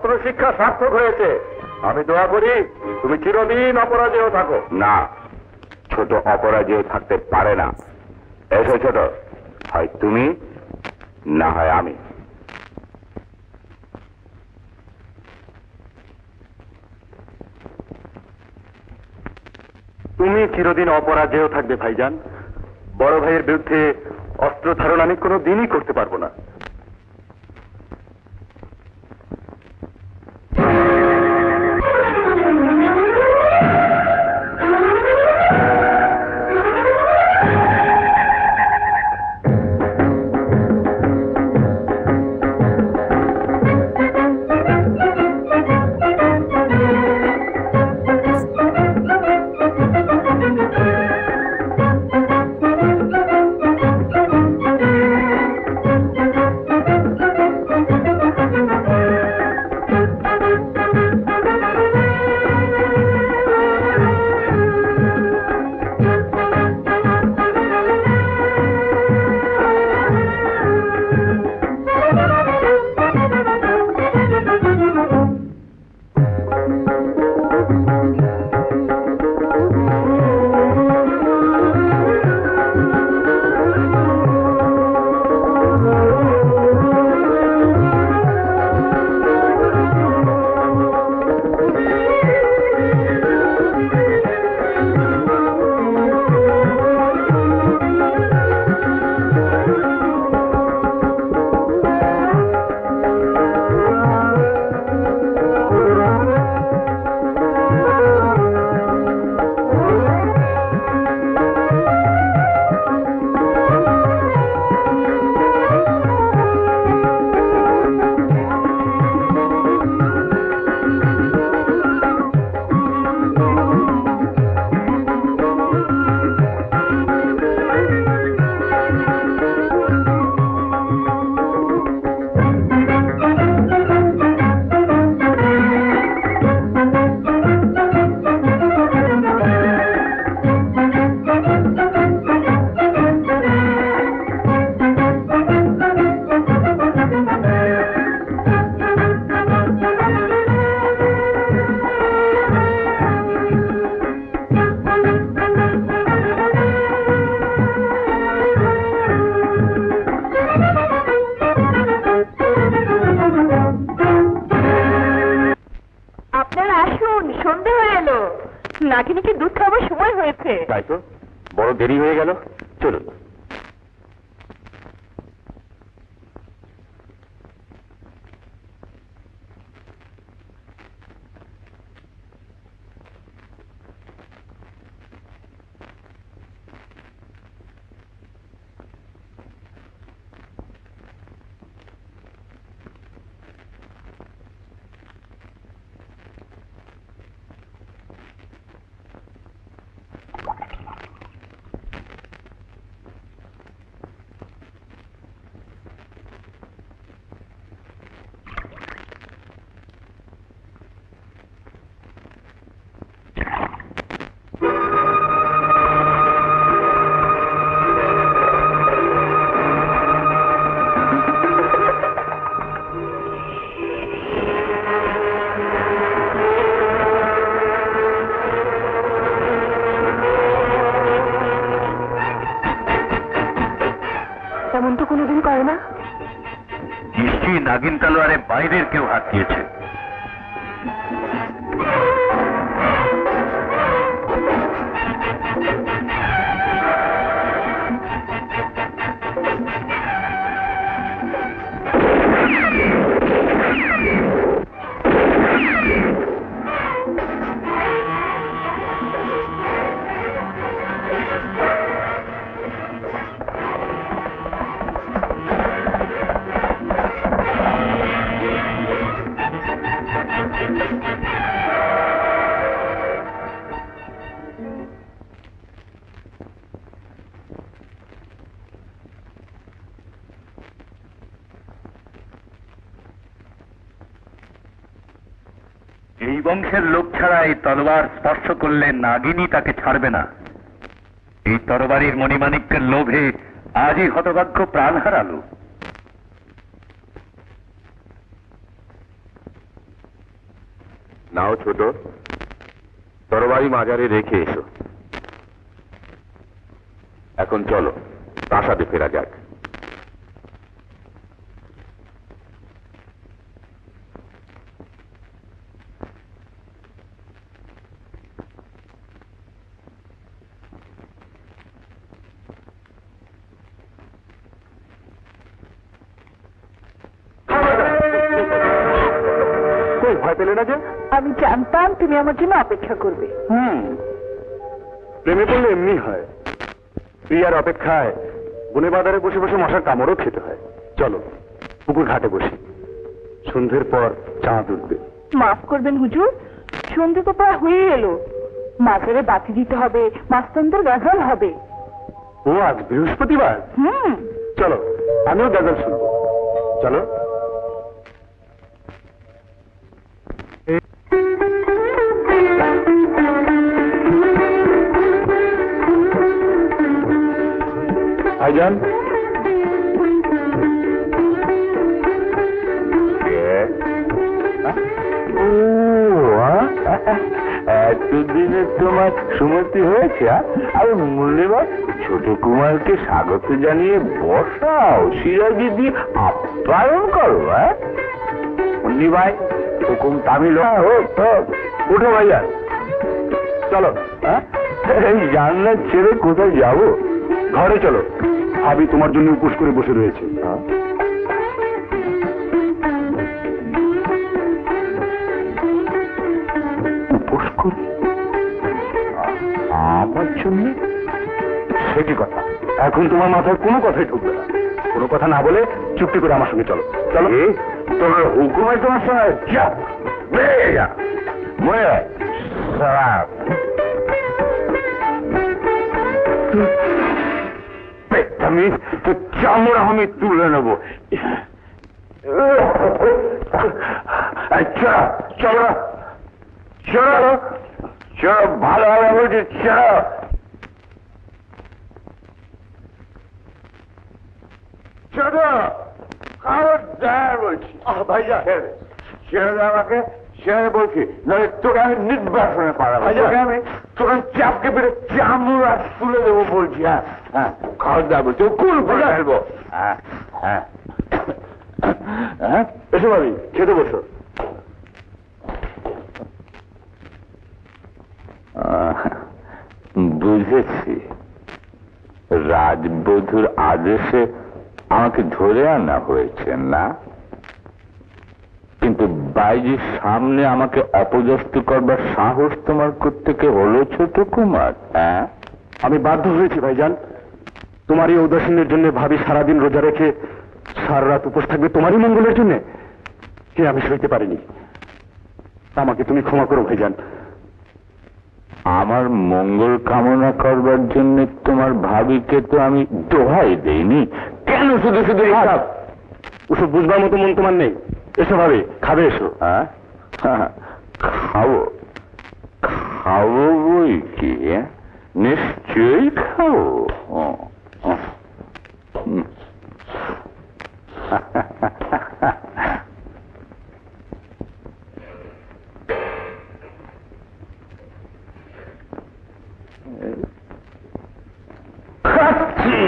অস্ত্র শিক্ষা সার্থক হয়েছে। আমি দোয়া করি তুমি চিরদিন অপরাজেয় থাকো। না, ছোট অপরাজেয় থাকতে পারে না। এসো ছোট, হয় তুমি না হয় আমি। তুমি চিরদিন অপরাজেয় থাকবে ভাইজান। বড় ভাইয়ের বিরুদ্ধে অস্ত্র ধারণ আমি কোনো দিনই করতে পারবো না। নাগিনীকে দুধ খাওয়ার সময় হয়েছে। তাই তো, বড় দেরি হয়ে গেল। চলুন। তেমন তো কোনোদিন করে না। নিশ্চয়ই নাগিন তলোয়ারে বাইরের কেউ হাত দিয়েছে। এই বংশের লোক ছাড়া এই তলোয়ার স্পর্শ করলে নাগিনী তাকে ছাড়বে না। এই তরবারির মণিমাণিক্যের লোভে আজই হতভাগ্য প্রাণ হারালো। নাও ছোট, তরবারি মাজারে রেখে এসো। এখন চলো প্রাসাদে ফেরা যাক। ভয় পেলে না যে? আমি জানতাম তুমি আমার জন্য অপেক্ষা করবে। প্রেমে পড়লে এমনি হয়, প্রিয়ার অপেক্ষায় বনে বাজারে বসে বসে মশার কামড়ও খেতে হয়। চলো পুকুর ঘাটে বসি, সন্ধ্যের পর চাঁদ উঠবে। মাফ করবেন হুজুর, সন্ধে তো প্রায় হয়ে এলো। মাজারে বাতি দিতে হবে, মাস্তানদের গাজাল হবে। ও আজ বৃহস্পতিবার। চলো আমিও গাজাল শুনবো। চলো। ভাইজান, এতদিনে তোমার সুমতি হয়েছে? আর মূল্যবান ছোট কুমারকে স্বাগত জানিয়ে বসাও, সিরাজি দিয়ে আপ্যায়ন করো। অন্নি ভাই হুকুম তামিল। উঠো ভাইয়া, চলো। এই জানলা ছেড়ে কোথায় যাবো? ঘরে চলো, ভাবি তোমার জন্য উপোস করে বসে রয়েছে। উপোস করে আমার জন্য? সে কি কথা? এখন তোমার মাথায় কোনো কথাই ঢুকবে না। কোনো কথা না বলে চুপটি করে আমার সঙ্গে চলো। চলো। তোমার হুকুমে তোমার সঙ্গে আমি চামড়া আমি তুলে নেবো। চলো চলো চলো, ভালো ভালো বলছি, চলো। চলো খবরদার বলছি। ভাইয়া ছেড়ে দে আমাকে, ছেড়ে বলছি, নয় তোকে আমি নির্বাসনে পাঠাবো। তোকে আমি তোকে চাপকে পেরে চামড়া তুলে দেবো বলছি। হ্যাঁ হ্যাঁ, খবরদার বলছি, কোন করে ফেলবো। হ্যাঁ হ্যাঁ হ্যাঁ, এসো ভাবি, খেতে বসো। বুঝেছি, রাজবধূর আদেশে আমাকে ধরে আনা হয়েছে না, কিন্তু বাইজির সামনে আমাকে অপদস্থ করবার সাহস তোমার কোত্থেকে হলো ছোট কুমার? হ্যাঁ, আমি বাধ্য হয়েছি ভাইজান। তোমার এই উদাসীনের জন্য ভাবি সারাদিন রোজা রেখে সারা রাত উপোস থাকবে তোমারই মঙ্গলের জন্য, কে আমি সইতে পারিনি। আমাকে তুমি ক্ষমা করো ভাইজান। আমার মঙ্গল কামনা করবার জন্য তোমার ভাবিকে তো আমি দোহাই দেইনি। কেন শুধু শুধু ওসব বুঝবার মতো মন তোমার নেই? এসো ভাবি, খাবে এসো। হ্যাঁ খাবো, খাবো বই কি, নিশ্চয়ই খাবো। খাচ্ছি।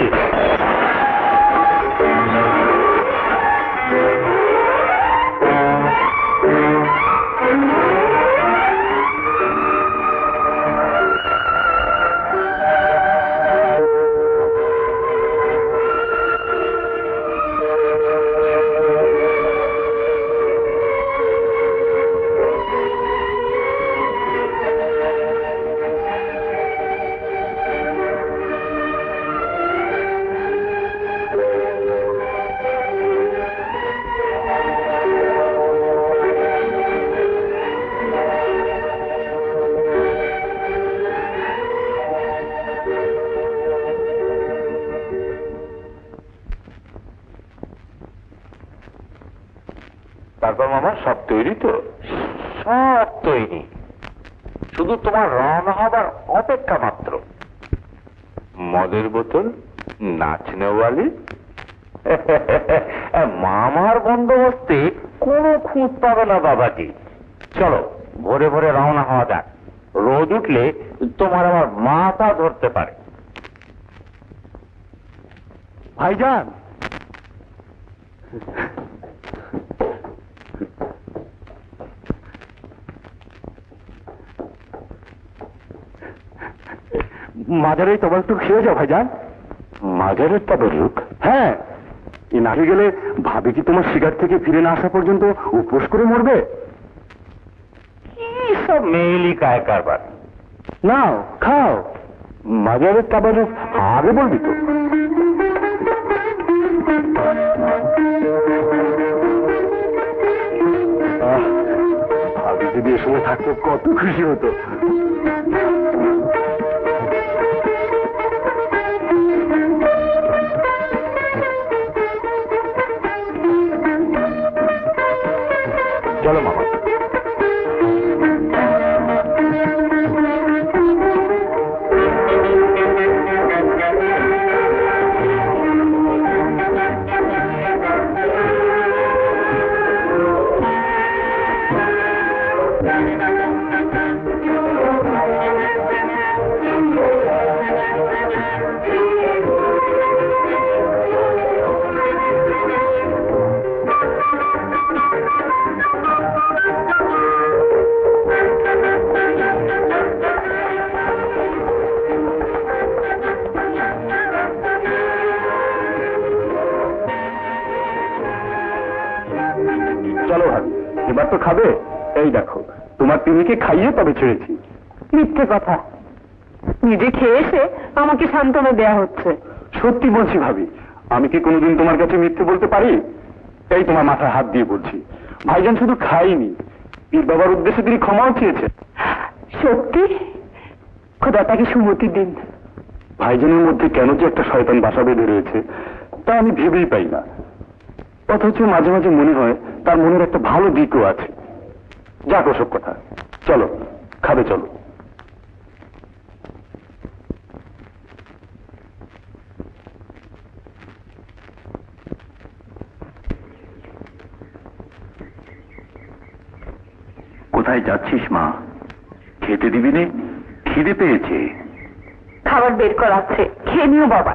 তারপর মামা সব তৈরি তো? সব তৈরি, শুধু তোমার রওনা হবার অপেক্ষা মাত্র। মদের বোতল, নাচনেওয়ালি, মামার বন্দোবস্তে কোনো খুঁত পাবে না বাবাজি। চলো ভোরে ভোরে রওনা হওয়া যাক। রোদ উঠলে তোমার আমার মাথা ধরতে পারে। ভাইজান, মাজারের তবারুক খেয়ে যাও ভাইজান। মাজারের তাবারুক? হ্যাঁ, এই না গেলে ভাবি কি তোমার শিকার থেকে ফিরে না আসা পর্যন্ত উপোস করে মরবে? কি সব মেয়েলি কায় কারবার। নাও খাও। মাজারের তাবারুক আগে বলবি তো। ভাবি যদি এ সময় থাকতো কত খুশি হতো। চলো মামা। চলো ভাবি, এবার তো খাবে। এই দেখো, তোমার তিমিকে খাইয়ে তবে ছেড়েছি। মিথ্যে কথা, নিজে খেয়ে এসে আমাকে সান্ত্বনা দেয়া হচ্ছে। সত্যি বলছি ভাবি, আমি কি কোনোদিন তোমার কাছে মিথ্যে বলতে পারি? এই তোমার মাথায় হাত দিয়ে বলছি, ভাইজান শুধু খাইনি, পীর বাবার উদ্দেশ্যে তিনি ক্ষমাও চেয়েছে। সত্যি? খোদা তাকে সুমতি দিন। ভাইজানের মধ্যে কেন যে একটা শয়তান বাসা বেঁধে রয়েছে তা আমি ভেবেই পাই না। অথচ মাঝে মাঝে মনে হয় তার মনের একটা ভালো দিকও আছে। যাক ওসব কথা, চলো খাবে চলো। কোথায় যাচ্ছিস মা? খেতে দিবি নে? খিদে পেয়েছে। খাবার বের করাচ্ছে, খেয়ে নিও বাবা।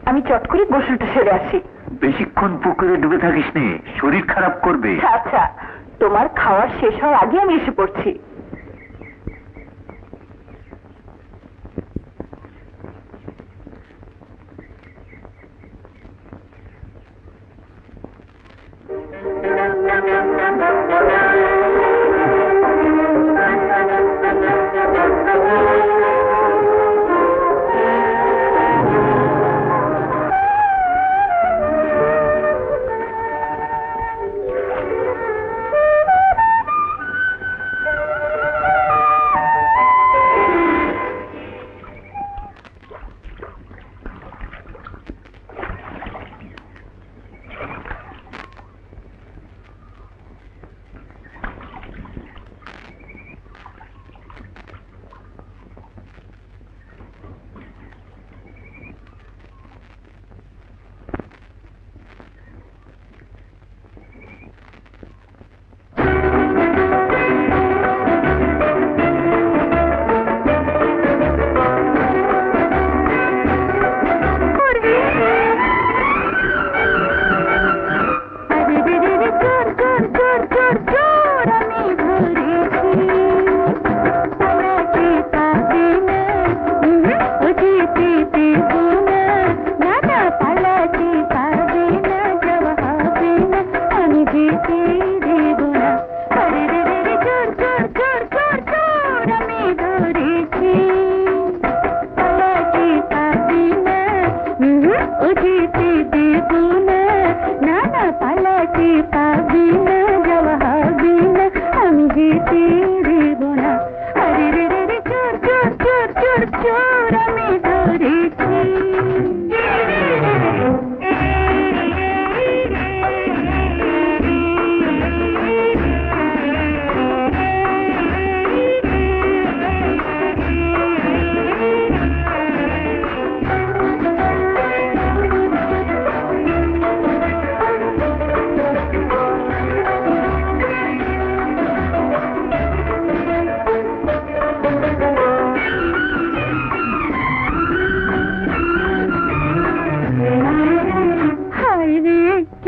আমি চট করে গোসলটা সেরে আসি। বেশিক্ষণ পুকুরে ডুবে থাকিস নে, শরীর খারাপ করবে। আচ্ছা, তোমার খাওয়ার শেষ হওয়ার আগে আমি এসে পড়ছি।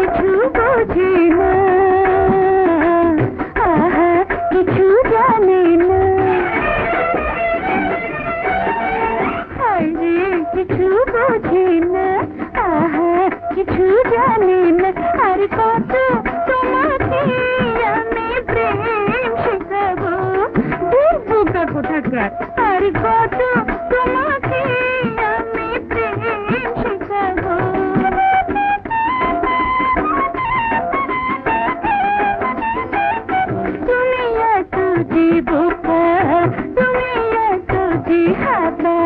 কিছু বোঝে না, আহা কিছু জানে না, আরে কিছু বোঝে না, আহা কিছু জানে না, আর কত তোমাকে আমি প্রেম শেখাবো, বোকা কোথাকার, আর কত তোমাকে আমি প্রেম শেখাবো। তুমি এত যে বোকা, তুমি এত যে হাবা,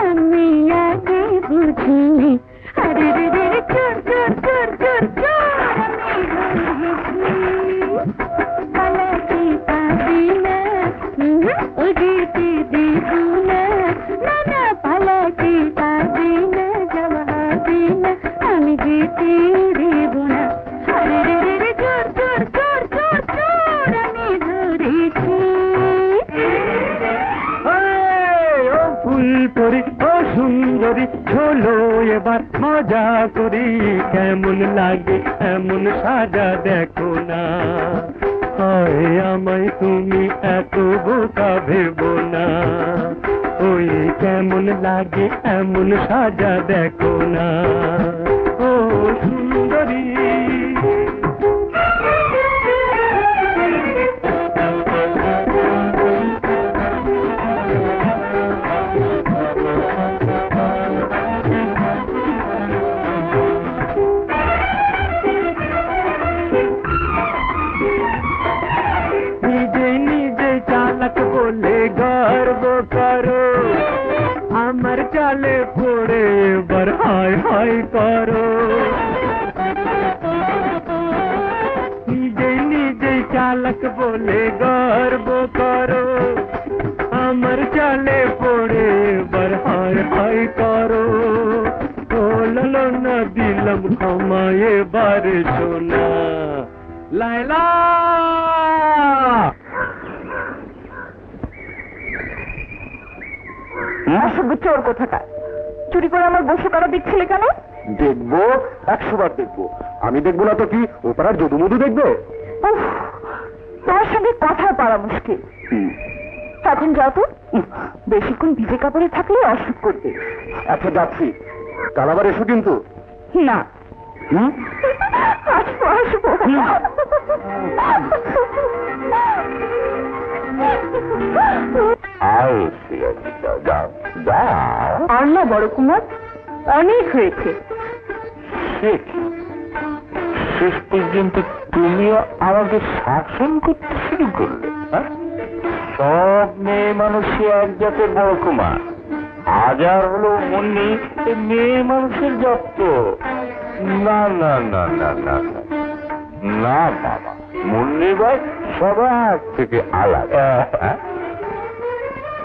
আমি আগে বুঝিনি, আরে রে রে চোর চোর চোর চোর চোর, আমি বুঝেছি পালাতে পারি না, ওদিকে দেব না, না না পালাতে পারি না, যাওয়া হবে না, আমি যেতে দেব না, আরে রে রে রে চোর চোর চোর চোর চোর, আমি ধরেছি। ও ফুলকরি ও সুন্দরী, চলো এবার মজা করি, কেমন লাগে এমন সাজা দেখো না, হয় আমায় তুমি এত বোকা ভেবো না, ওই কেমন লাগে এমন সাজা দেখো না, ও সুন্দরী। নিজে নিজে চালাক বলে গর্ব করো, আমার চালে পড়ে এবার হায় হায় করো, নিজে নিজে চালাক বলে গর্ব করো, আমার চালে পড়ে এবার হায় হায় করো, বললো না দিলাম ক্ষমা এবার শোনা, লায়লা। অসভ্য চোর কোথাকার, চুরি করে আমার বসে করা দিচ্ছিলে কেন? দেখবো, 100 বার দেখবো, আমি দেখবো না তো কি ও পাড়ার যদু মধু দেখবে? উফ, তোমার সঙ্গে কথা পারা মুশকিল। এখন যাও তো, বেশিক্ষণ ভিজে কাপড়ে থাকলে অসুখ করবে। আচ্ছা যাচ্ছি, কাল আবার এসো কিন্তু। না, আসবো আসবো। আর সিরাজি দাও, যাও যাও। আর না বড় কুমার, অনেক হয়েছে। সে কি? শেষ পর্যন্ত তুমিও আমাকে শাসন করতে শুরু করলে, হ্যাঁ? সব মেয়ে মানুষই এক জাতের বড় কুমার, আজ আর হলো মুন্নি মেয়ে মানুষের যত। না না না না না না না বাবা, মুন্নি ভাই সবার থেকে আলাদা, হ্যাঁ?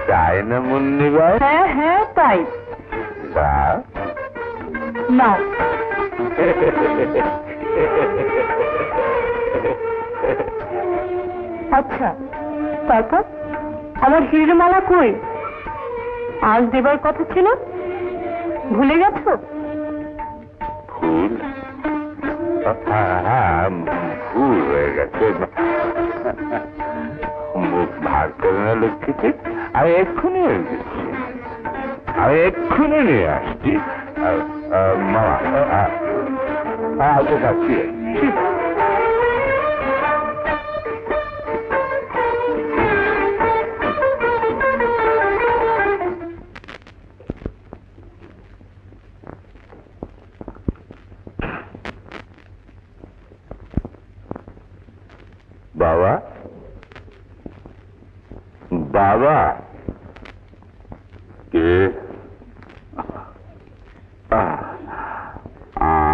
তাই না মুন্নি ভাই? হ্যাঁ হ্যাঁ তাই। দাও। নাও। আচ্ছা, তারপর আমার হিরের মালা কই? আজ দেবার কথা ছিল, ভুলে গেছো? ফুল? হ্যাঁ, ভুল হয়ে গেছে। মুখ ভার করে না লক্ষ্মীতে, আমি এক্ষুনি এসেছি, আমি এক্ষুনি নিয়ে আসছি। মামা আচ্ছা যাচ্ছি। বাবা, বাবা কে?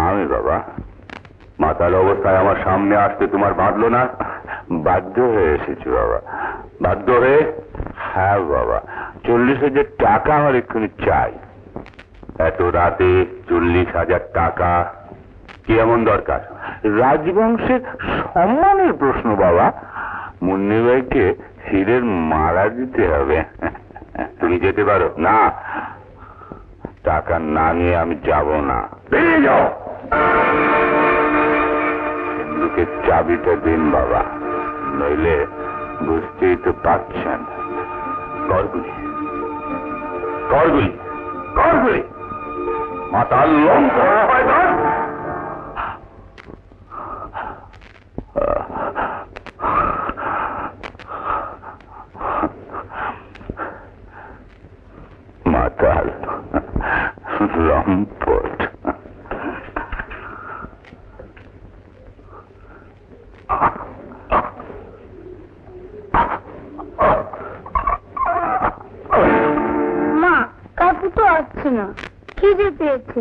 আমি বাবা। মাতাল অবস্থায় আমার সামনে আসতে তোমার বাঁধলো না? বাধ্য হয়ে এসেছি বাবা, বাধ্য হয়ে। হ্যাঁ বাবা, 40,000 টাকা আমার এক্ষুনি চাই। এত রাতে 40,000 টাকা কি এমন দরকার? রাজবংশের সম্মানের প্রশ্ন বাবা। মুন্নি ভাইকে হিরের মালা দিতে হবে। তুমি যেতে পারো না? টাকা না নিয়ে আমি যাব না। বেরিয়ে যাও। সিন্ধুকের চাবিটা দিন বাবা, নইলে বুঝতেই তো পারছেন। করগুলি করগুলি করগুলি মাতাল লঙ্কা মাতাল লম্পট। মা, কাকু তো আসছে না, খিদে পেয়েছে।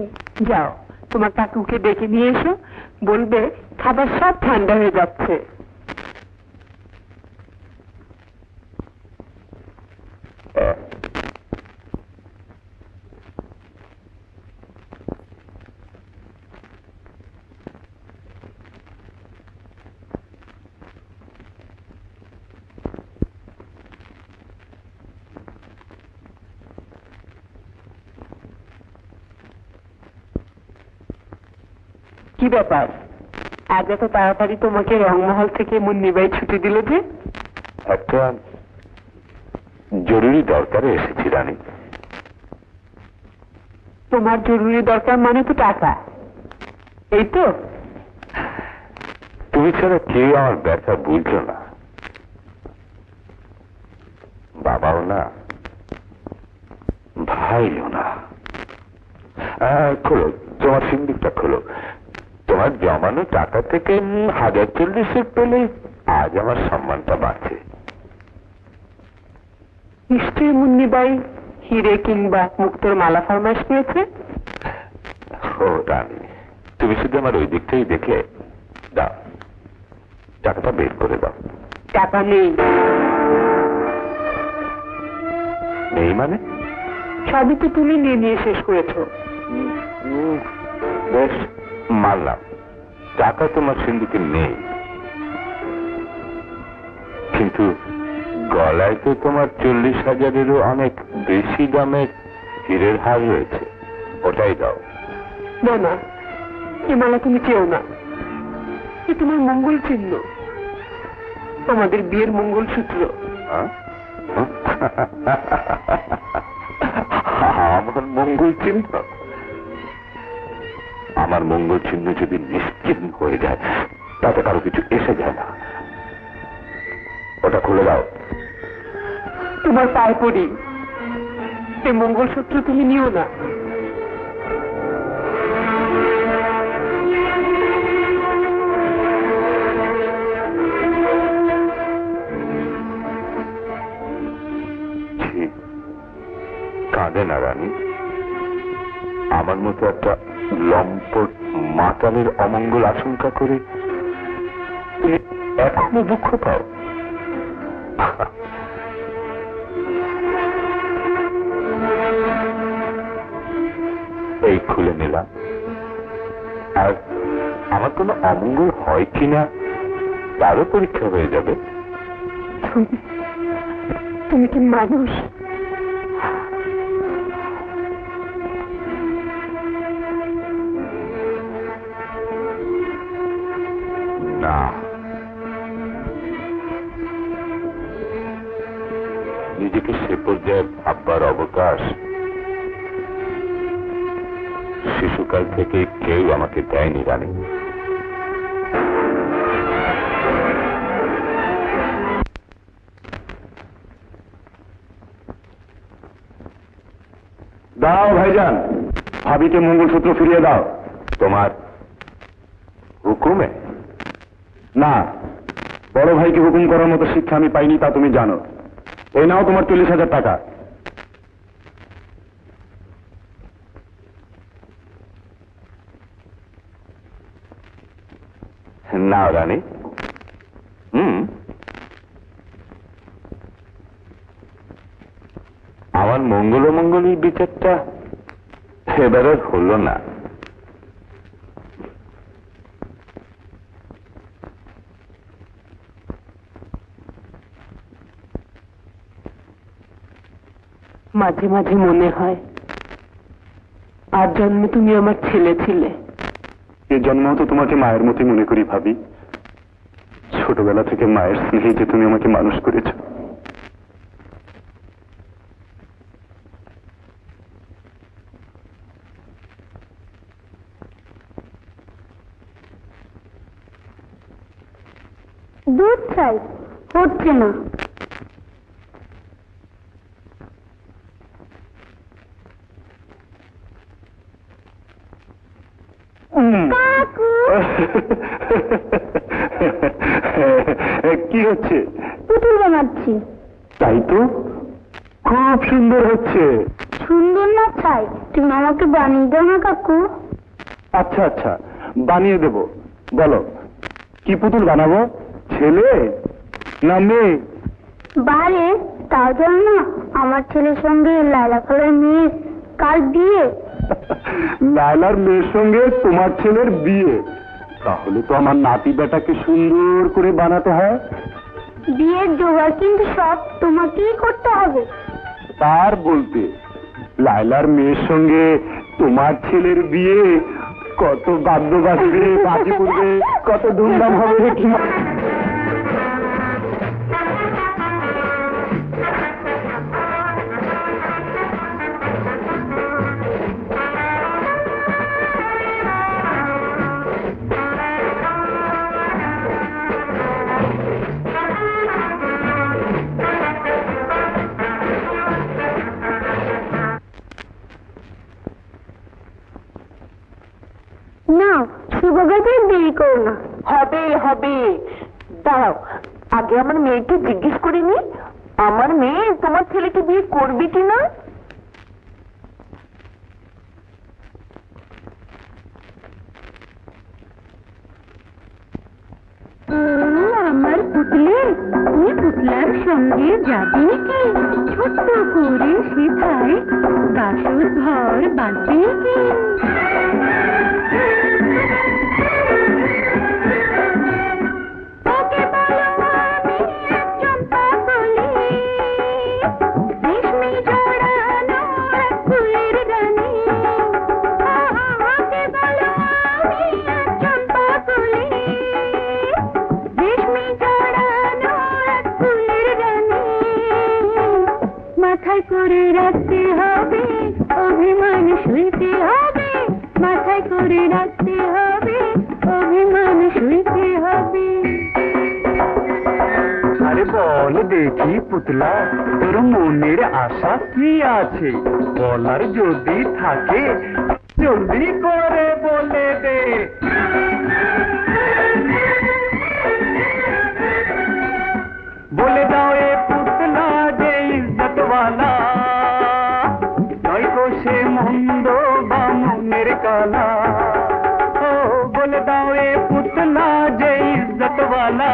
যাও, তোমার কাকুকে ডেকে নিয়ে এসো, বলবে খাবার সব ঠান্ডা হয়ে যাচ্ছে। কি ব্যাপার, আজ এত তাড়াতাড়ি তোমাকে রংমহল থেকে মুন্নিবাই ছুটি দিল যে? একটা জরুরি দরকারে এসেছি রানী। তোমার জরুরি দরকার মানে তো টাকা, এই তো? তুমি ছাড়া কেউ আমার ব্যথা বুঝলো না, বাবাও না, ভাইও না। খোলো, তোমার সিন্দুকটা খোলো। তোমার জমানো টাকা থেকে 1040 পেলে আজ আমার সম্মানটা বাঁচে। নিশ্চয়ই মুন্নিবাই হিরে কিংবা মুক্তোর মালা ফরমাইশ করেছে। ও রানী, তুমি শুধু আমার ওই দিকটাই দেখে দাও, টাকাটা বের করে দাও। টাকা নেই। নেই মানে? সবই তো তুমি নিয়ে নিয়ে শেষ করেছো। বেশ, মানলাম টাকা তোমার সিন্ধুকে নেই, কিন্তু গলায় তো তোমার 40,000-এরও অনেক বেশি দামের হীরের হার রয়েছে, ওটাই দাও। না না, এ মালা তুমি চেও না, এ তোমার মঙ্গল চিহ্ন, আমাদের বিয়ের মঙ্গলসূত্র। হ্যাঁ? আমার মঙ্গল চিহ্ন? আমার মঙ্গল চিহ্ন যদি নিশ্চিহ্ন হয়ে যায় তাতে কারো কিছু এসে যায় না। ওটা খুলে দাও। তোমার পায়ে পড়ি, এই মঙ্গলসূত্র তুমি নিও না। কাঁদে না রানী, আমার মতো একটা লম্পট মাতালের অমঙ্গল আশঙ্কা করে তুমি এখনো দুঃখ পাও? এই খুলে নিলাম, আর আমার কোনো অমঙ্গল হয় কিনা তারও পরীক্ষা হয়ে যাবে। তুমি কি মানুষ? না, নিজেকে সে পর্যায়ে ভাববার অবকাশ শিশুকাল থেকে কেউ আমাকে দেয়নি রানী। দাও ভাইজান, ভাবিকে মঙ্গলসূত্র ফিরিয়ে দাও। তোমার হুকুমে? না, বড় ভাইকে হুকুম করার মতো শিক্ষা আমি পাইনি, তা তুমি জানো। এই নাও তোমার 40,000 টাকা। না রানী, আমার মঙ্গল মঙ্গলের বিচারটা এবার আর হলো না। মাঝে মাঝে মনে হয় আর জন্মে তুমি আমার ছেলে ছিলে। এ জন্মও তো তোমাকে মায়ের মতোই মনে করি ভাবি। ছোটবেলা থেকে মায়ের স্নেহে যে তুমি আমাকে মানুষ করেছো। দুধ চাই, হচ্ছে না। কাকু, কি হচ্ছে? পুতুল বানাচ্ছি। তাই তো, খুব সুন্দর হচ্ছে। সুন্দর না চাই, তুমি আমাকে বানিয়ে দাও না কাকু। আচ্ছা আচ্ছা, বানিয়ে দেব। বলো কি পুতুল বানাবো, ছেলে না মেয়ে? বারে তাও জানো না, আমার ছেলের সঙ্গে লাইলা খালার মেয়ে কাল বিয়ে। লায়লার মেয়ের সঙ্গে তোমার ছেলের বিয়ে? তাহলে তো আমার নাতি বেটাকে সুন্দর করে বানাতে হয়। বিয়ের জোগাড় কিন্তু সব তোমাকেই করতে হবে। তার বলতে লায়লার মেয়ের সঙ্গে তোমার ছেলের বিয়ে, কত বাদ্য বাজবে, বাজি পড়বে, কত ধুমধাম হবে কি। না, শুভগাতে দেরি করো না। হবে হবে, দাঁড়াও, আগে আমার মেয়েকে জিজ্ঞেস করে নি, আমার মেয়ে তোমার ছেলেকে বিয়ে করবে কিনা। আমার পুতলে, তুই পুতলার সঙ্গে যাবি কি? ছোট্ট করে সেথায় বাসর ঘর বাঁধবে কি? ওকে বলো আমি একজন পাগলি, রেশমি জড়ানো এক ফুলের রানী। ওকে বলো আমি একজন পাগলি, রেশমি জড়ানো এক ফুলের রানী। মাথায় করে রাখতে হবে অভিমান, শুইতে হবে মাথায় করে রাখতে হবে অভিমান, শুইতে হবে। আরে বল দেখি পুতলা, তোর মনের আশা কি আছে? বলার যদি থাকে জলদি করে বলে দে। বলে দাও এ পুতলা যে ইজ্জত ওয়ালা, নয় তো সে মন্দ বা মনের কালা। ও বলে দাও এ পুতলা যে ইজ্জত ওয়ালা,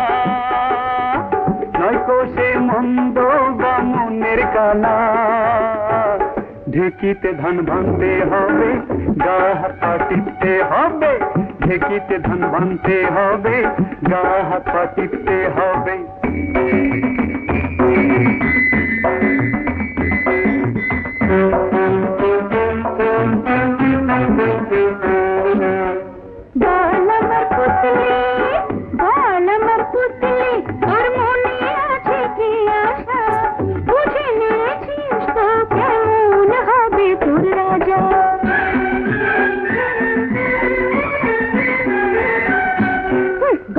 নয় তো সে মন্দ বা মনের কালা। ঢেকিতে ধান ভাঙতে হবে, গা হাত পা টিপতে হবে। ঢেকিতে ধান ভাঙতে হবে, গা হাত পা টিপতে হবে। বল আমার পুতলি, বল আমার পুতলি, তোর মনে আছে কি আশা? বুঝে নিয়েছিস তো কেমন হবে তোর রাজা?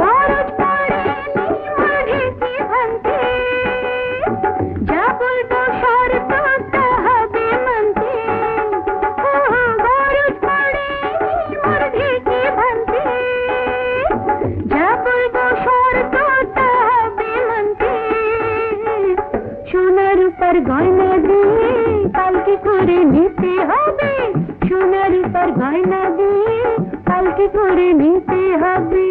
গরজ পড়ে মাঠে কি ভাঙতে, যা বলবো শর্ত তা হবে মানতে। গরজ পড়ে মাঠে কি ভাঙতে, যা বলবো শর্ত তা হবে মানতে। সোনার উপর গয়না দিয়ে পালকি করে নিতে হবে, সোনার উপর গয়না দিয়ে পালকি করে নিতে হবে।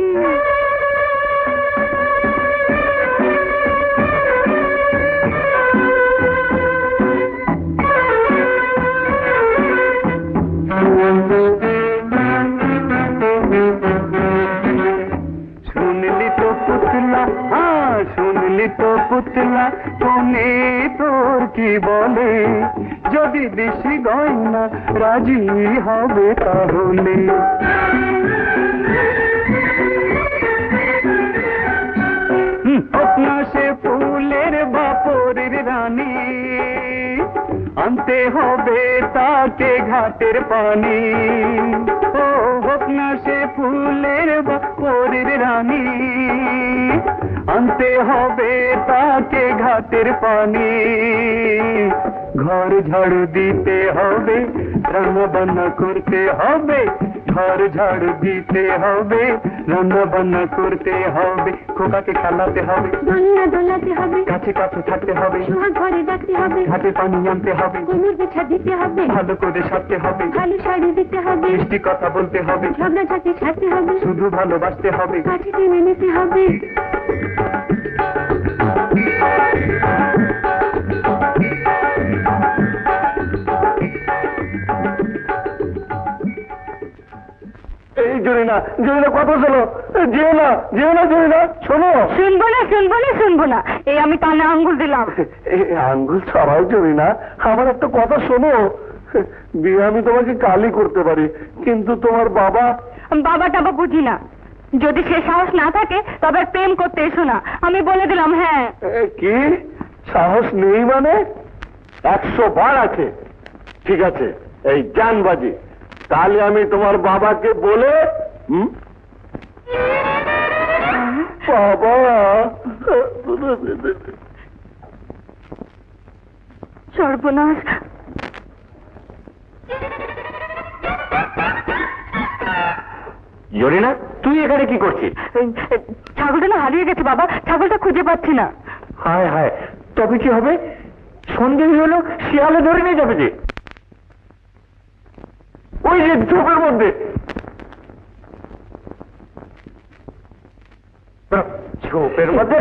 শুনলি তো পুতলা, হ্যাঁ শুনলি তো পুতলা, কোনে তোর কি বলে? যদি বেশি গয়না রাজি হবে তাহলে। আনতে হবে তাকে ঘাটের পানি, ও হোক না সে ফুলের বা পরের রানী, আনতে হবে তাকে ঘাটের পানি, ঘর ঝাড়ু দিতে হবে, রান্না বান্না করতে হবে, ঘর ঝাড়ু দিতে হবে, রান্না বান্না করতে হবে, খোকাকে খেলাতে হবে, দোলনা দোলাতে হবে, কাছে কাছে থাকতে হবে, সোহাগ ঘরে ডাকতে হবে, ঘাটে পানি আনতে হবে, কোমর বিছা দিতে হবে, ভালো করে সারতে হবে, ভালো শাড়ি দিতে হবে, মিষ্টি কথা বলতে হবে, ঝগড়াঝাটি ছাড়তে হবে, শুধু ভালোবাসতে হবে। কাছে টেনে নিতে হবে। এই জরিনা জরিনা কথা শোনো, যেও না জরিনা, শোনো। শুনবো না, এই আমি কানে আঙ্গুল দিলাম। এই আঙ্গুল ছাড়াও জরিনা, আমার একটা কথা শোনো, বিয়ে আমি তোমাকে কালই করতে পারি, কিন্তু তোমার বাবা। বাবা টাবা বুঝি না, যদি সে সাহস না থাকে তবে প্রেম করতে এসো না, আমি বলে দিলাম। হ্যাঁ, কি সাহস নেই মানে? 100 বার আছে। ঠিক আছে, এই জানবাজি, তাহলে আমি তোমার বাবাকে বলে বাবা সর্বনাশ। জরিনা, তুই এখানে কি করছিস? ছাগলটা না হারিয়ে গেছে বাবা, ছাগলটা খুঁজে পাচ্ছি না। হায় হায়, তবে কি হবে? সন্ধ্যে হলো, শিয়ালে ধরে নিয়ে যাবে যে, ওই যে ঝোপের মধ্যে। ঝোপের মধ্যে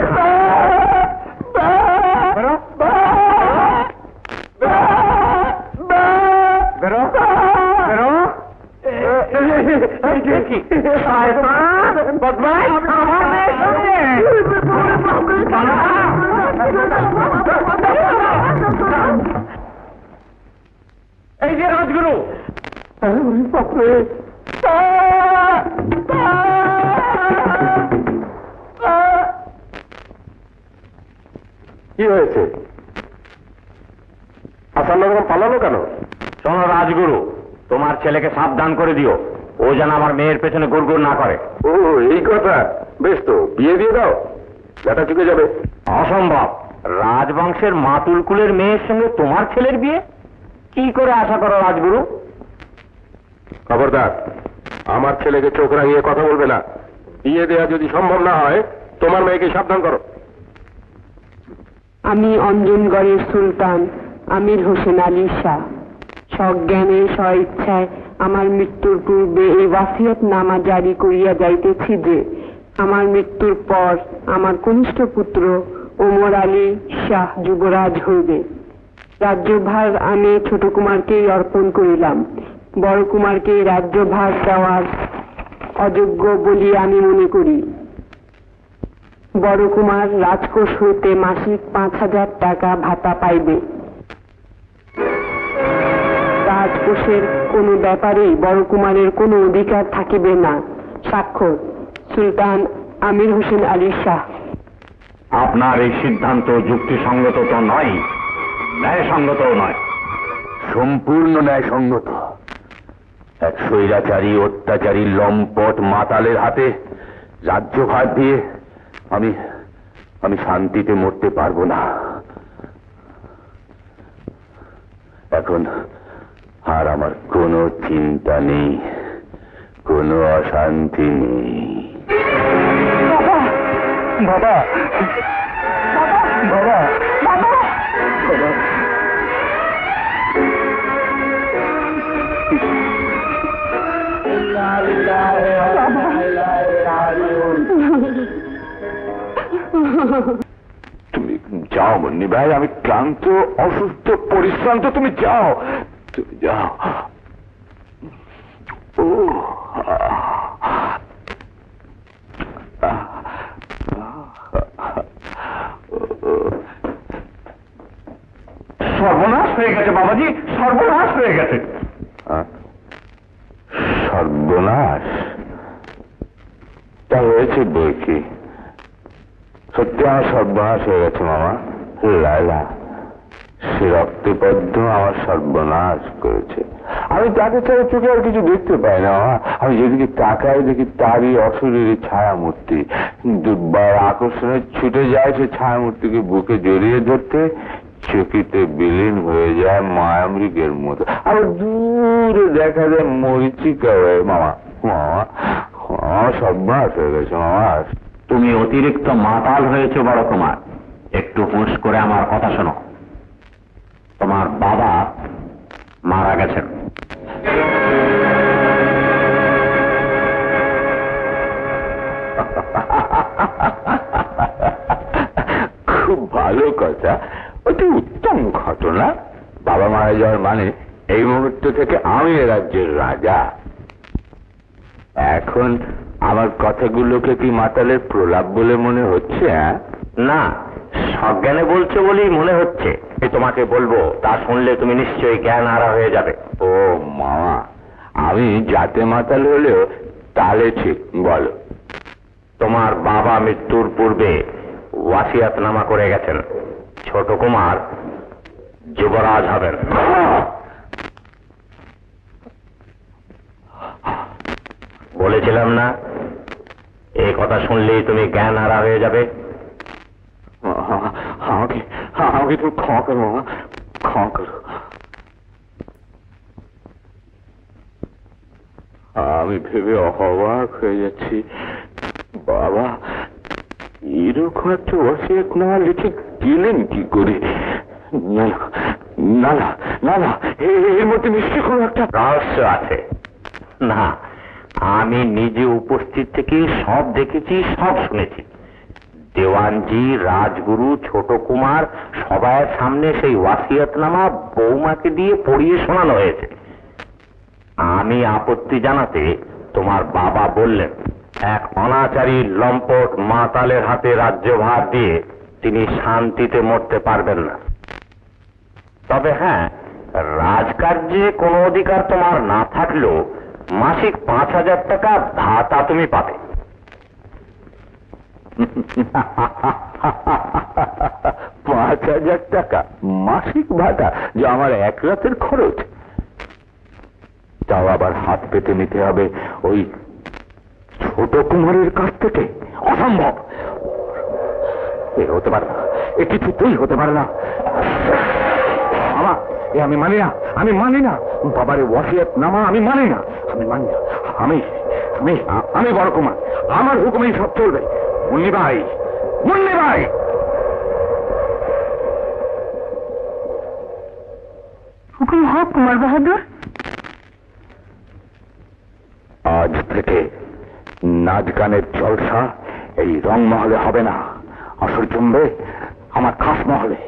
এই যে রাজগুরু, বাপরে, কি হয়েছে? হাসান নগর পালালো কেন? শোনো রাজগুরু, তোমার ছেলেকে সাবধান করে দিও, ও যেন আমার মেয়ের পেছনে গুড়গুড় না করে। ও এই কথা, বেশ তো, বিয়ে দিয়ে দাও, বেটা চুকে যাবে। অসম্ভব, রাজবংশের মাতুল কুলের মেয়ের সঙ্গে তোমার ছেলের বিয়ে কি করে আশা করো রাজগুরু? খবরদার, আমার ছেলেকে চোখ রাঙিয়ে কথা বলবে না। বিয়ে দেওয়া যদি সম্ভব না হয়, তোমার মেয়েকে সাবধান করো। আমি অঞ্জনগড়ের সুলতান আমির হোসেন আলী শাহ সজ্ঞানে স্বইচ্ছায় আমার মৃত্যুর পূর্বে এই ওয়াসিয়ত নামা জারি করিয়া যাইতেছি যে আমার মৃত্যুর পর আমার কনিষ্ঠ পুত্র ওমর আলী শাহ যুবরাজ হইবে। রাজ্যভার আমি ছোট কুমারকেই অর্পণ করিলাম। বড় কুমারকে রাজ্যভার দেওয়ার অযোগ্য বলি আমি মনে করি। বড় কুমার রাজকোষ হইতে মাসিক 5,000 টাকা ভাতা পাইবে। রাজকোষের কোনো ব্যাপারেই বড় কুমারের কোনো অধিকার থাকিবে না। স্বাক্ষর সুলতান আমির হোসেন আলী শাহ। আপনার এই সিদ্ধান্ত যুক্তিসঙ্গত তো নয়, ন্যায়সঙ্গতও নয়। সম্পূর্ণ ন্যায়সঙ্গত। এক স্বৈরাচারী অত্যাচারী লম্পট মাতালের হাতে রাজ্যভার দিয়ে আমি শান্তিতে মরতে পারবো না। এখন আর আমার কোনো চিন্তা নেই, কোনো অশান্তি নেই। বাবা বাবা বাবা বাবা, তুমি যাও মুন্নি ভাই, আমি ক্লান্ত, অসুস্থ, পরিশ্রান্ত, তুমি যাও, তুমি যাও। ও সর্বনাশ হয়ে গেছে বাবাজি, সর্বনাশ হয়ে গেছে। সর্বনাশ? তা হয়েছে বই কি? সত্যি আমার সর্বনাশ হয়ে গেছে মামা। লাইলা সে রক্তপদ্ম আমার সর্বনাশ করেছে। আমি তাকে ছাড়া চোখে আর কিছু দেখতে পাই না মামা। আমি যেদিকে তাকাই দেখি তারই অশরীরী ছায়ামূর্তি। দুর্বার আকর্ষণে ছুটে যায় সে ছায়ামূর্তিকে বুকে জড়িয়ে ধরতে, চকিতে বিলীন হয়ে যায় মায়ামৃগের মতো। আবার দূরে দেখা যায় মরিচিকা হয়ে। মামা মামা আমার সর্বনাশ হয়ে গেছে মামা। তুমি অতিরিক্ত মাতাল হয়েছে বড় কুমার। একটু হুঁশ করে আমার কথা শোনো। তোমার বাবা মারা গেছেন। খুব ভালো কথা, অতি উত্তম ঘটনা। বাবা মারা যাওয়ার মানে এই মুহূর্ত থেকে আমি এ রাজ্যের রাজা। এখন আমার কথাগুলোকে কি মাতালের প্রলাপ বলে মনে হচ্ছে? না, সজ্ঞানে বলছো বলেই মনে হচ্ছে। তোমাকে বলবো, তা শুনলে তুমি নিশ্চয়ই জ্ঞান হারা হয়ে যাবে। ও মামা, আমি জাতে মাতাল হলেও তালে ঠিক। বলো। তোমার বাবা মৃত্যুর পূর্বে ওয়াসিয়াতনামা করে গেছেন, ছোট কুমার যুবরাজ হবেন। বলেছিলাম না, এই কথা শুনলেই তুমি জ্ঞান হারা হয়ে যাবে। আমাকে আমাকে তুমি ক্ষমা করো মামা, ক্ষমা করো। আমি ভেবে অবাক হয়ে যাচ্ছি, বাবা এরকম একটা ওয়াসিয়ত না লিখে গেলেন কি করে? না না না না না, এর মধ্যে নিশ্চয়ই কোনো একটা রহস্য আছে। না, আমি নিজে উপস্থিত থেকে সব দেখেছি, সব শুনেছি। দেওয়ানজি, রাজগুরু, ছোট কুমার সবার সামনে সেই ওয়াসিয়তনামা বৌমাকে দিয়ে পড়িয়ে শোনানো হয়েছে। আমি আপত্তি জানাতে তোমার বাবা বললেন, এক অনাচারী লম্পট মাতালের হাতে রাজ্যভার দিয়ে তিনি শান্তিতে মরতে পারবেন না। তবে হ্যাঁ, রাজকার্যে কোনো অধিকার তোমার না থাকলেও মাসিক 5,000 টাকা ভাতা তুমি পাবে। 5,000 টাকা মাসিক ভাতা, যা আমার এক রাতের খরচ। তাও আবার হাত পেতে নিতে হবে ওই ছোট কুমারের কাছ থেকে? অসম্ভব, এ হতে পারে না, এ কিছুতেই হতে পারে না। আমার এ আমি মানি না, আমি মানি না। বাবার ওয়াসিয়ত নামা আমি মানি না, আমি মানি না। আমি আমি আমি বড় কুমার, আমার হুকুমেই সব চলবে। মুন্নি ভাই, মুন্নি ভাই! হুকুম হোক কুমার বাহাদুর। আজ থেকে নাচ গানের জলসা এই রংমহলে হবে না, আসর জমবে আমার খাস মহলে।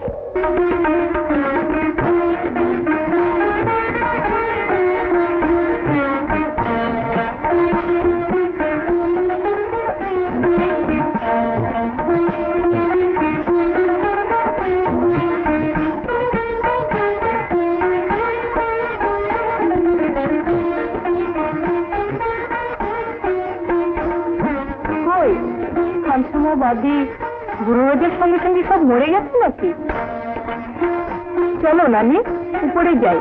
বাদী গুরুরাজের সঙ্গে সঙ্গে সব মরে গেছে নাকি? চলো নানি, উপরে যাই।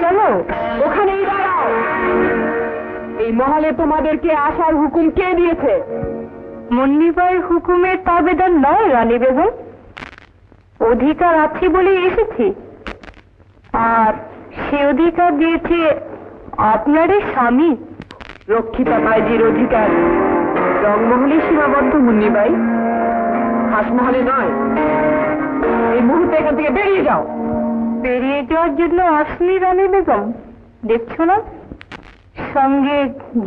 চলো। ওখানেই দাঁড়াও। এই মহলে তোমাদেরকে আসার হুকুম কে দিয়েছে? মুন্নিবাইয়ের হুকুমের তাবেদার নয় রানী বেগম, অধিকার আছে বলে এসেছি। আর সে অধিকার দিয়েছে আপনারই স্বামী। রক্ষিতা মাইজির অধিকার রংমহলে সীমাবদ্ধ মুন্নিবাই, হাঁসমহলে নয়। এই মুহূর্তে এখান থেকে বেরিয়ে যাও। বেরিয়ে যাওয়ার জন্য আসনি রানী বেগম, দেখছো না সঙ্গে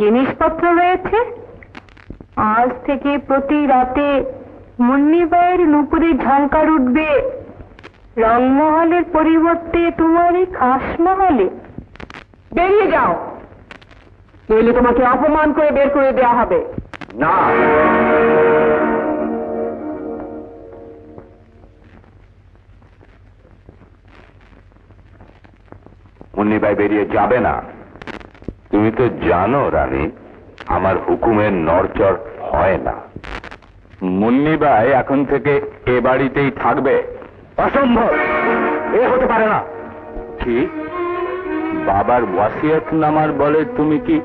জিনিসপত্র রয়েছে। আজ থেকে প্রতি রাতে মুন্নিবাইয়ের নুপুরে ঝাঙ্কার উঠবে রংমহলের পরিবর্তে তোমার এই খাসমহলে। বেরিয়ে যাও, নইলে তোমাকে অপমান করে বের করে দেওয়া হবে। না, মুন্নিবাই বেরিয়ে যাবে না। তুমি তো জানো রানী, আমার হুকুমের নড়চড় হয় না। মুন্নিবাই এখন থেকে এ বাড়িতেই থাকবে। অসম্ভব, এ হতে পারে না। কি বাবার ওয়াসিয়াতনামার বলে তুমি কি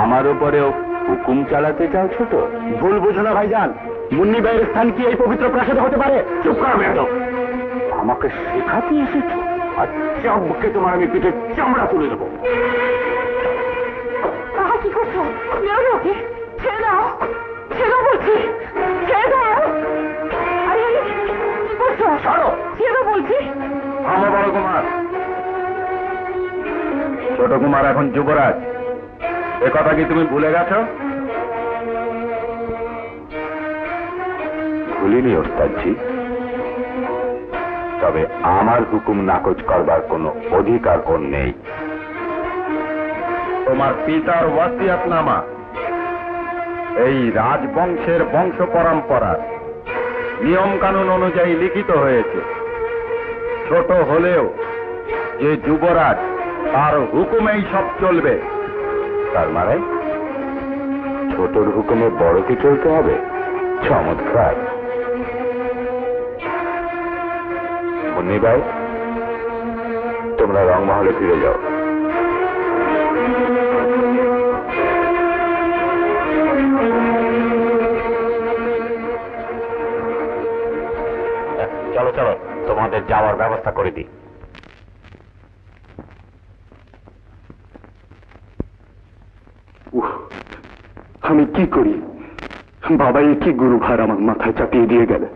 আমার উপরেও হুকুম চালাতে চাও ছোট? ভুল বুঝো না ভাইজান, মুন্নি ভাইয়ের স্থান কি এই পবিত্র প্রাসাদে হতে পারে? চুপ করো বেয়াদব। আমাকে শেখাতে এসেছো? আচ্ছা বুকে তোমার আমি পিঠে চামড়া তুলে দেবো। বাবা কি করছো? মেরো ওকে, ছেড়ে দাও, ছেড়ে দাও বলছি, ছেড়ে দাও। আরে কি করছো? ছাড়ো। ছেড়ে দাও বলছি। আমার বড় কুমার, ছোট কুমার এখন যুবরাজ, এ কথা কি তুমি ভুলে গেছো? ভুলিনি ওস্তাদজি, তবে আমার হুকুম নাকচ করবার কোনো অধিকার ওর নেই। তোমার পিতার ওয়াসিয়াতনামা এই রাজবংশের বংশ পরম্পরার নিয়ম কানুন অনুযায়ী লিখিত হয়েছে। ছোট হলেও যে যুবরাজ তার হুকুমেই সব চলবে। তার মানে ছোটর হুকুমে বড়কে চলতে হবে? চমৎকার। মুন্নি ভাই, তোমরা রংমহলে ফিরে যাও। চলো চলো, তোমাদের যাওয়ার ব্যবস্থা করে দিই। আমি কি করি? বাবা এ কি গুরুভার আমার মাথায় চাপিয়ে দিয়ে গেলে।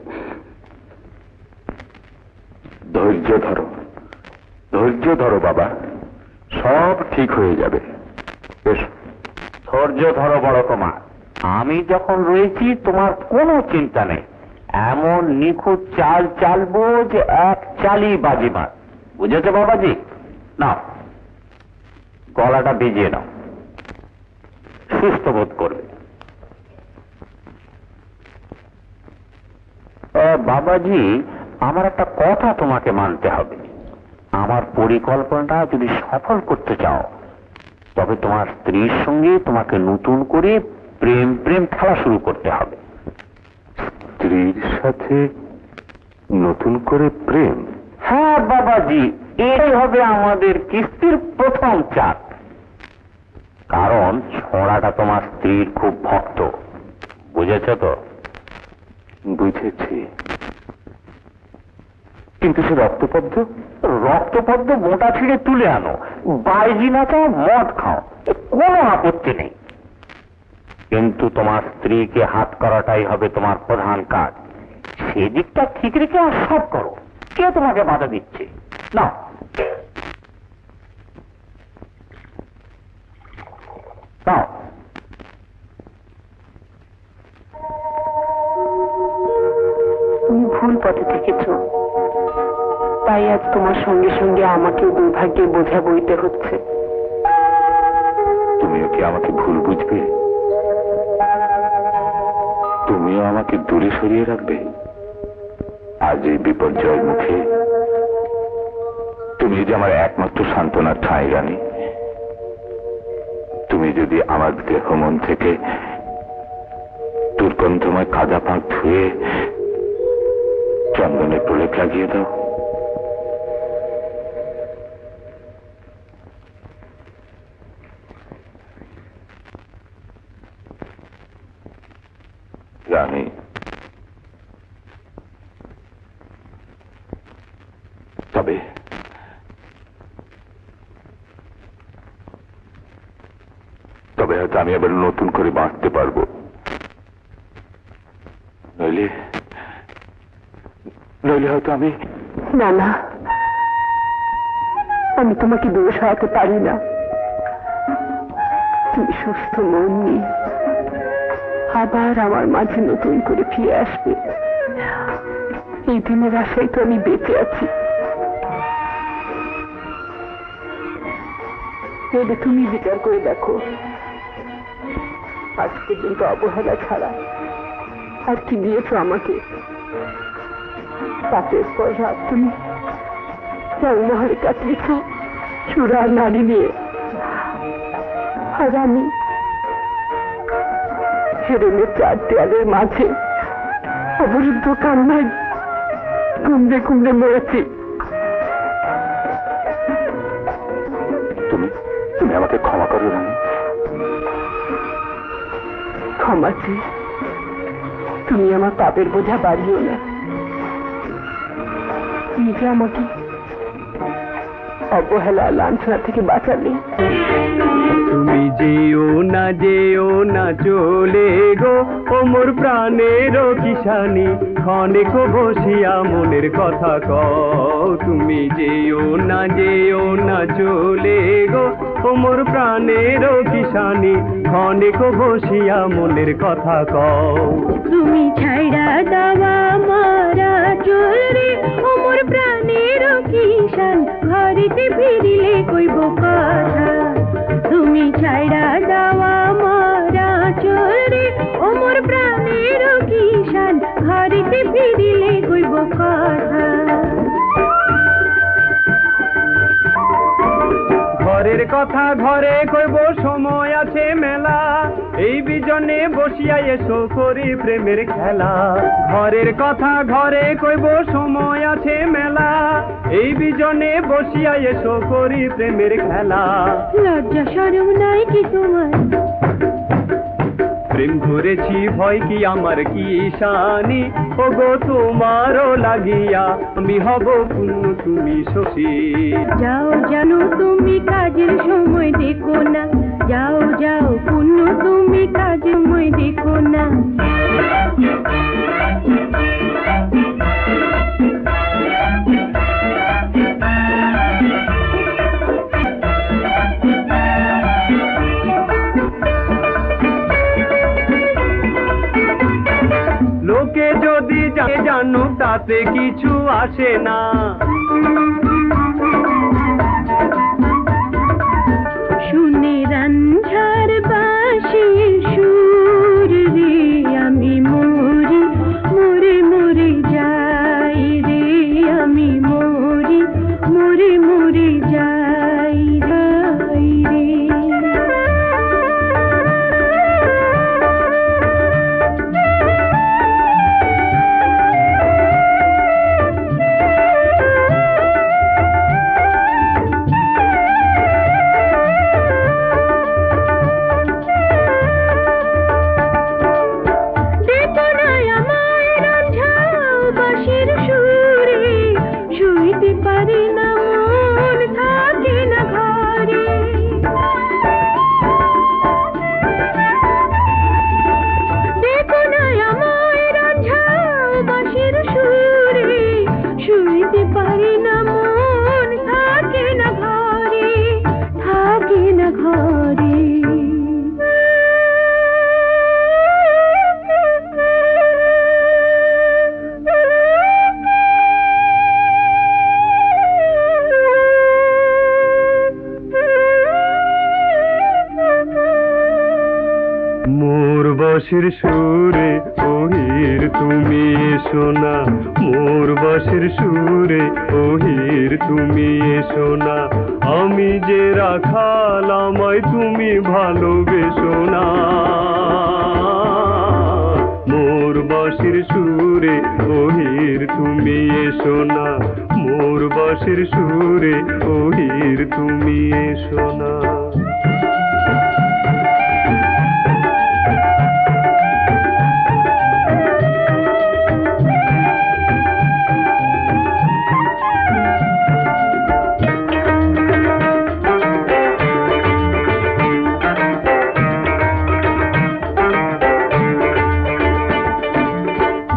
ধৈর্য ধরো, ধৈর্য ধরো বাবা, সব ঠিক হয়ে যাবে। বেশ, ধৈর্য ধরো বড় কুমার, আমি যখন রয়েছি তোমার কোনো চিন্তা নেই। এমন নিখুঁত চাল চালবো যে এক চালই বাজিমার। বুঝেছো বাবাজি? নাও গলাটা ভিজিয়ে নাও, সুস্থ বোধ করবে। বাবাজি, আমার একটা কথা তোমাকে মানতে হবে। আমার পরিকল্পনাটা যদি সফল করতে চাও, তবে তোমার স্ত্রীর সঙ্গে তোমাকে নতুন করে প্রেম প্রেম খেলা শুরু করতে হবে। স্ত্রীর সাথে নতুন করে প্রেম? হ্যাঁ বাবাজি, এই হবে আমাদের কিস্তির প্রথম চাপ। কারণ ছড়াটা তোমার স্ত্রীর খুব ভক্ত, বুঝেছ তো? বুঝেছি, কিন্তু সে রক্তপদ্ম? রক্তপদ্ম মোটা ছিঁড়ে তুলে আনো, বাইজি নাচাও, মদ খাও, কোনো আপত্তি নেই। কিন্তু তোমার স্ত্রীকে হাত করাটাই হবে তোমার প্রধান কাজ। সেদিকটা ঠিক রেখে আর সব করো। কে তোমাকে বাধা দিচ্ছে? না, নাও। তুমি ভুল পথে থেকেছ, তাই আজ তোমার সঙ্গে সঙ্গে আমাকেও দুর্ভাগ্যের বোঝা বইতে হচ্ছে। তুমিও কি আমাকে ভুল বুঝবে? তুমিও আমাকে দূরে সরিয়ে রাখবে? আজ এই বিপর্যয়ের মুখে তুমি যে আমার একমাত্র সান্ত্বনার ঠাঁই রানী, তুমি যদি আমার দেহ মন থেকে দুর্গন্ধময় কাদা পাক ধুয়ে চন্দনের প্রলেপ লাগিয়ে দাও। রানী, তবে হয়তো আমি আবার নতুন করে বাঁচতে পারবো, নইলে হয়তো আমি... না না, আমি তোমাকে দূরে সরাতে পারি না। তুমি সুস্থ মন নিয়ে আবার আমার মাঝে নতুন করে ফিরে আসবে, এই দিনের আশায় তো আমি বেঁচে আছি। এটা তুমি বিচার করে দেখো, আজ পর্যন্ত অবহেলা ছাড়া আর কি দিয়েছ আমাকে? রাতের পর রাত তুমি রংমহলে কাটিয়েছ চূড়া নারী নিয়ে, আর আমি হেরেনের চার দেয়ালের মাঝে অবরুদ্ধ কান্নায় কুমড়ে কুমড়ে মরেছি। রানী। ক্ষমা চেয়ে তুমি আমার পাপের বোঝা বাড়িও না। নিজে আমাকে অবহেলা লাঞ্ছনা থেকে বাঁচালে। তুমি যেও না চলে গো, ও মোর প্রাণের কিষানি, ক্ষণিক বসিয়া মনের কথা কও। তুমি যেও না চলে গো, ও মোর প্রাণের কিষানি, ক্ষণিক বসিয়া মনের কথা কও। তুমি ছাইড়া দাওয়া মারা চলরে, ও মোর প্রাণের কিষান, ঘরেতে ফিরিলে কইব কথা। তুমি ছাইড়া দাওয়া মারা চলরে, ও মোর প্রাণের কিষান, ঘরেতে ফিরিলে কইব কথা। ঘরের কথা ঘরে কইব, সময় আছে মেলা, এই বিজনে বসিয়া এসো করি প্রেমের খেলা। ঘরের কথা ঘরে কইব, সময় আছে মেলা, এই বিজনে বসিয়া এসো করি প্রেমের খেলা। লজ্জা শরম নাই কি তোমার? প্রেম ধরেছি ভয় কি আমার কিষানি, ও গো তোমারও লাগিয়া আমি হব পুণ্য তুমি শশী। যাও জানো তুমি কাজের সময় দেখো না, যাও পুণ্য তুমি কাজের সময় দেখো না। লোকে যদি জানুক তাতে কিছু আসে না, শুনে রাঞ্ঝার বাঁশির সুর রে, আমি মরি মরে মরে যাই রে, আমি মরি মরে মরে যাই রে। মোর বাঁশির সুরে ওহির তুমি এসো না, মোর বাঁশির সুরে ওহির তুমি এসো না, আমি যে রাখাল আমায় তুমি ভালোবেসো না। মোর বাঁশির সুরে ওহির তুমি এসো না, মোর বাঁশির সুরে ওহির তুমি এসো না।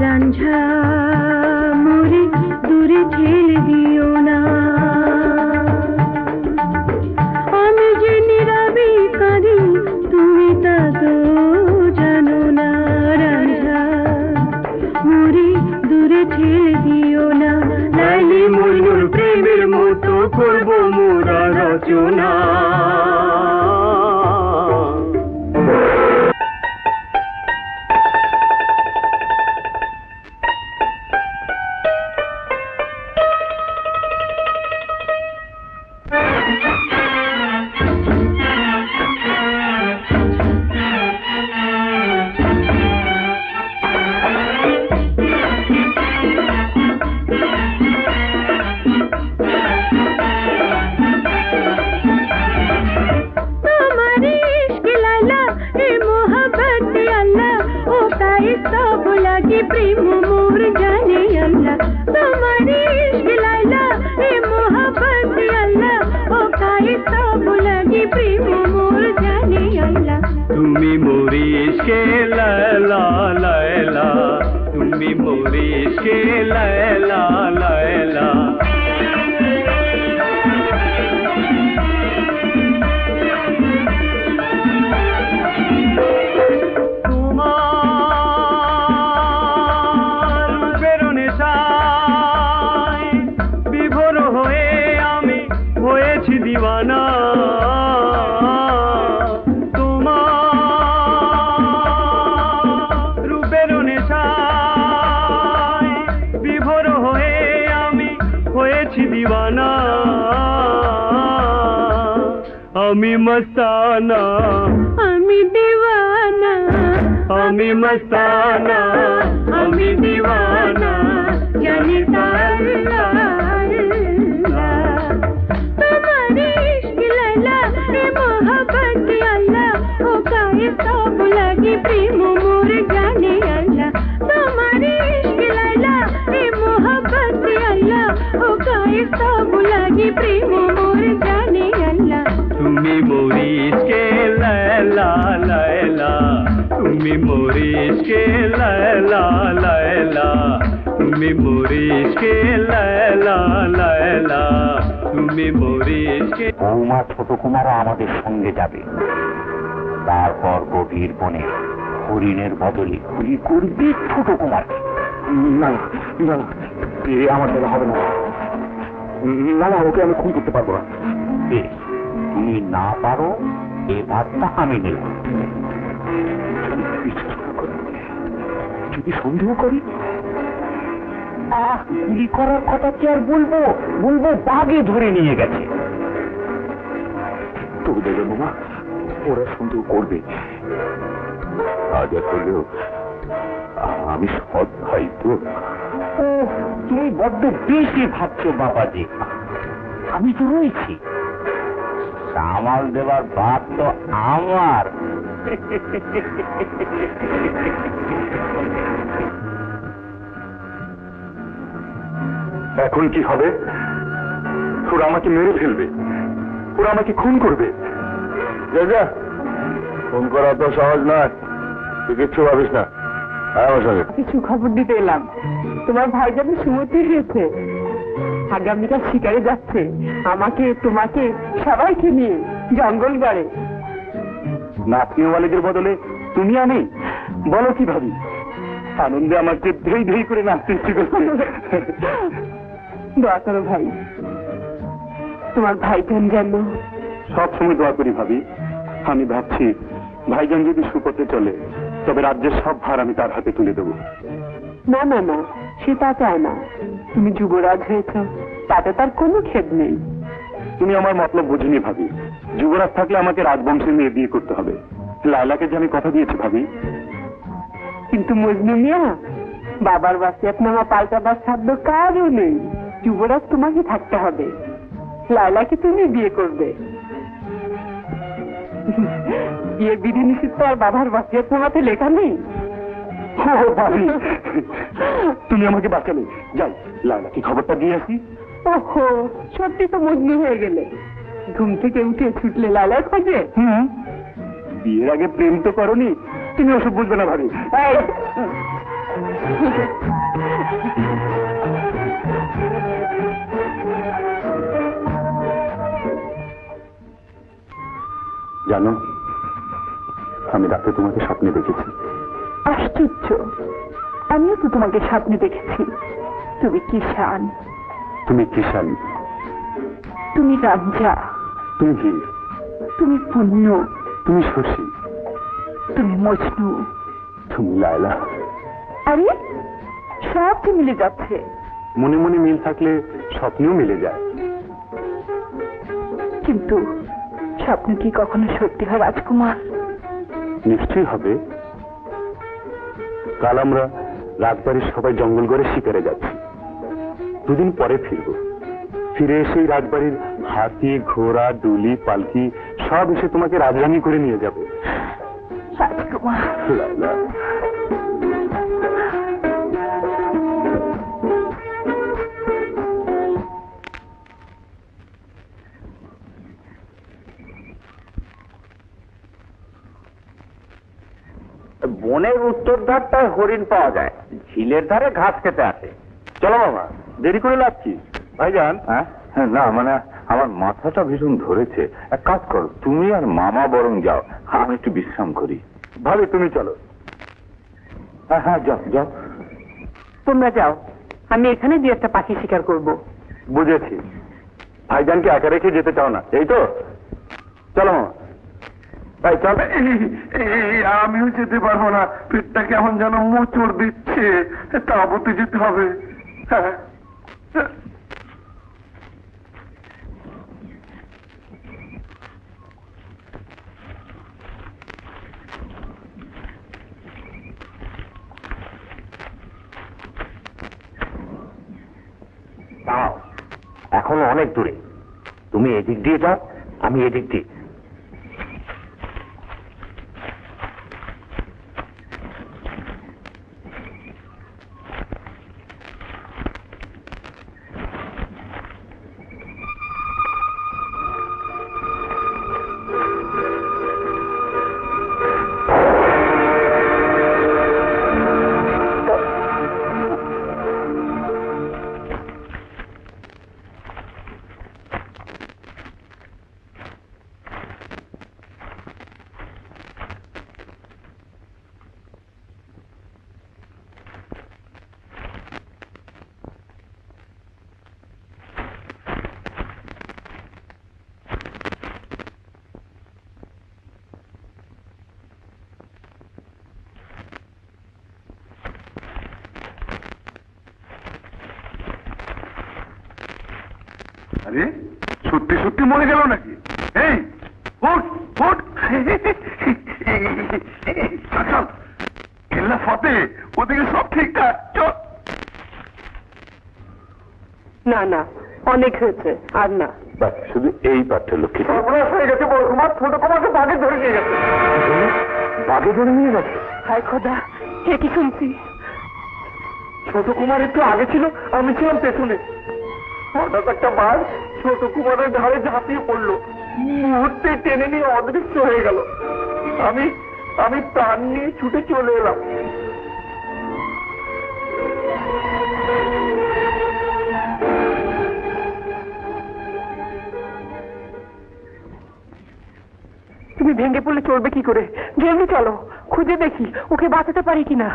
রাঞ্ঝা মরে দূরে ঠেলে দিও না, আমি যে নীরবে কাঁদি তুমি তা তো জানো না। রাঞ্ঝা মরে দূরে ঠেলে দিও না, লাইলি মজনুর প্রেমের মতো করব মোরা রচনা। सब लगी प्रेम मोर जाने अल्लाह तुम्हारी इश्क लैला ए मोहब्बत अल्लाह ओ काए सब लगी प्रेम मोर जाने अल्लाह তুমি মোরি ইশকে লায়লা লায়লা তুমি মোরি ইশকে লায়লা লায়লা দিওয়ানা তোমার রূপের নেশায় বিভোর হয়ে আমি হয়েছি দিওয়ানা আমি মস্তানা আমি দিওয়ানা আমি মস্তানা আমি দিওয়ানা জানি सब लगी प्रेम मोर जाने अल्लाह तुम्हारी इश्क लैला ए मोहब्बत अल्लाह ओ काए सब लगी प्रेम मोर जाने अल्लाह তুমি মোরি ইশকে লায়লা লায়লা তুমি মোরি ইশকে লায়লা লায়লা তুমি মোরি ইশকে লায়লা লায়লা তুমি মোরি ইশকে বৌমা ছোট কুমারও আমাদের সঙ্গে যাবে তারপর গভীর বনে হরিণের বদলে গুলি করবি ছোট কুমারকে না না এ আমার দ্বারা হবে না না না ওকে আমি খুন করতে পারবো না বেশ তুমি না পারো এ ভাতটা আমি নিলাম বিশ্বাস করি যদি সন্দেহ করি গুলি করার কথা কি আর বলবো বলবো বাগে ধরে নিয়ে গেছে তবু দেবে মামা ওরা সন্দেহ করবে আজ হলেও আমি সৎ ভাই তো ও তুমি বড্ড বেশি ভাবছো বাবাজি আমি তো রয়েছি সামাল দেবার বাদ তো আমার এখন কি হবে ওরা আমাকে মেরে ফেলবে ওরা আমাকে খুন করবে যা খুন করা তো সহজ নয় তুই কিচ্ছু ভাবিস না আমার সঙ্গে কিছু খবর দিতে এলাম তোমার ভাই যাবে সুমতি গেছে আগামীকাল শিকারে যাচ্ছে আমাকে তোমাকে সবাইকে নিয়ে জঙ্গল গড়ে নাতনি ওয়ালিদের বদলে তুমি আমি বলো কি ভাবি আনন্দে আমাকে ধেই ধেই করে নাচতে ইচ্ছে করছে দোয়া করো ভাই তোমার ভাইজান যেন সব সময় দোয়া করি ভাবি আমি ভাবছি ভাইজান যদি সুপথে চলে তবে রাজ্যের সব ভার আমি তার হাতে তুলে দেবো না না না সেটা চায় না তুমি যুবরাজ হয়েছ তাতে তার কোনো খেদ নেই তুমি আমার মতলব বুঝিনি ভাবি যুবরাজ থাকলে আমাকে রাজবংশের মেয়ে বিয়ে করতে হবে লায়লাকে যে আমি কথা দিয়েছি ভাবি কিন্তু মজনু মিয়া বাবার ওয়াসিয়াতনামা পাল্টাবার সাধ্য কারও নেই যুবরাজ তোমাকে থাকতে হবে লায়লাকে তুমি বিয়ে করবে বিয়ে বিধি নিষিদ্ধ আর বাবার ওয়াসিয়াতনামাতে লেখা নেই ও ভাবি তুমি আমাকে বাঁচালে যাই লায়লাকে খবরটা দিয়ে আসি ওহো সত্যি তো মজনু হয়ে গেলে ঘুম থেকে উঠে ছুটলে লালার খোঁজে বিয়ের আগে প্রেম তো করনি তুমি ওসব বুঝবে না ভাবি এই, জানো আমি রাতে তোমাকে স্বপ্নে দেখেছি আশ্চর্য আমিও তো তোমাকে স্বপ্নে দেখেছি তুমি কিষান তুমি কিষান তুমি রাঞ্জা তুমি হীর তুমি পুণ্য তুমি শশী তুমি মজনু তুমি লায়লা আরে সব তো মিলে যাচ্ছে মনে মনে মিল থাকলে স্বপ্নেও মিলে যায় কিন্তু স্বপ্ন কি কখনো সত্যি হয় রাজকুমার নিশ্চয়ই হবে কাল আমরা রাজবাড়ির সবাই জঙ্গল করে শিকারে যাচ্ছি দুদিন পরে ফিরবো ফিরে এসেই রাজবাড়ির হাতি ঘোড়া ডুলি পালকি সব এসে তোমাকে রাজরানী করে নিয়ে যাবে রাজকুমার লায়লা বনের উত্তর ধারটায় হরিণ পাওয়া যায়, ঝিলের ধারে ঘাস খেতে আসে। চলো বাবা, দেরি করে লাভ কি? ভাইজান, হ্যাঁ না মানে আমার মাথাটা ভীষণ ধরেছে, এক কাজ করো তুমি আর মামা বরং যাও, আমি একটু বিশ্রাম করি। ভাবি তুমি চলো। হ্যাঁ হ্যাঁ যাও যাও। তোমরা যাও, আমি এখানে যে একটা পাখি শিকার করব। বুঝেছি, ভাইজানকে একা রেখে যেতে চাও না, এই তো? চলো মামা। ভাই চল। আমিও যেতে পারবো না, পেটটা কেমন যেন মোচড় দিচ্ছে, তাবতে যেতে হবে। হ্যাঁ দাঁড়াও, এখনো অনেক দূরে। তুমি এদিক দিয়ে যাও, আমি এদিক দিয়ে। আরে সত্যি সত্যি মরে গেল নাকি? এই উঠ উঠ, চল কেল্লা ফতে, ওদিকে সব ঠিকঠাক, চল। না না, অনেক হয়েছে, আর না। বাস শুধু এই পাঠটা লক্ষ্মী। হয়ে গেছে বড় কুমার, ছোট কুমারকে বাঘে ধরে নিয়ে গেছে। বাঘে ধরে নিয়ে গেছে? হায় খোদা, কে কি শুনছি? ছোট কুমার একটু আগে ছিল, আমি ছিলাম পেছনে। হঠাৎ একটা বাঘ ছোট কুমারের ধারে ঝাঁপিয়ে পড়লো, মুহূর্তে টেনে নিয়ে অদৃশ্য হয়ে গেল। আমি প্রাণ নিয়ে ছুটে চলে এলাম। তুমি ভেঙে পড়লে চলবে কি করে? জলদি চলো, খুঁজে দেখি ওকে বাঁচাতে পারি কিনা।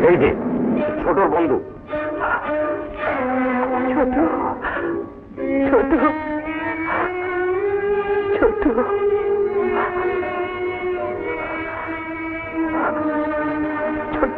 এই যে ছোটর বন্ধু। ছোট ছোট ছোট ছোট।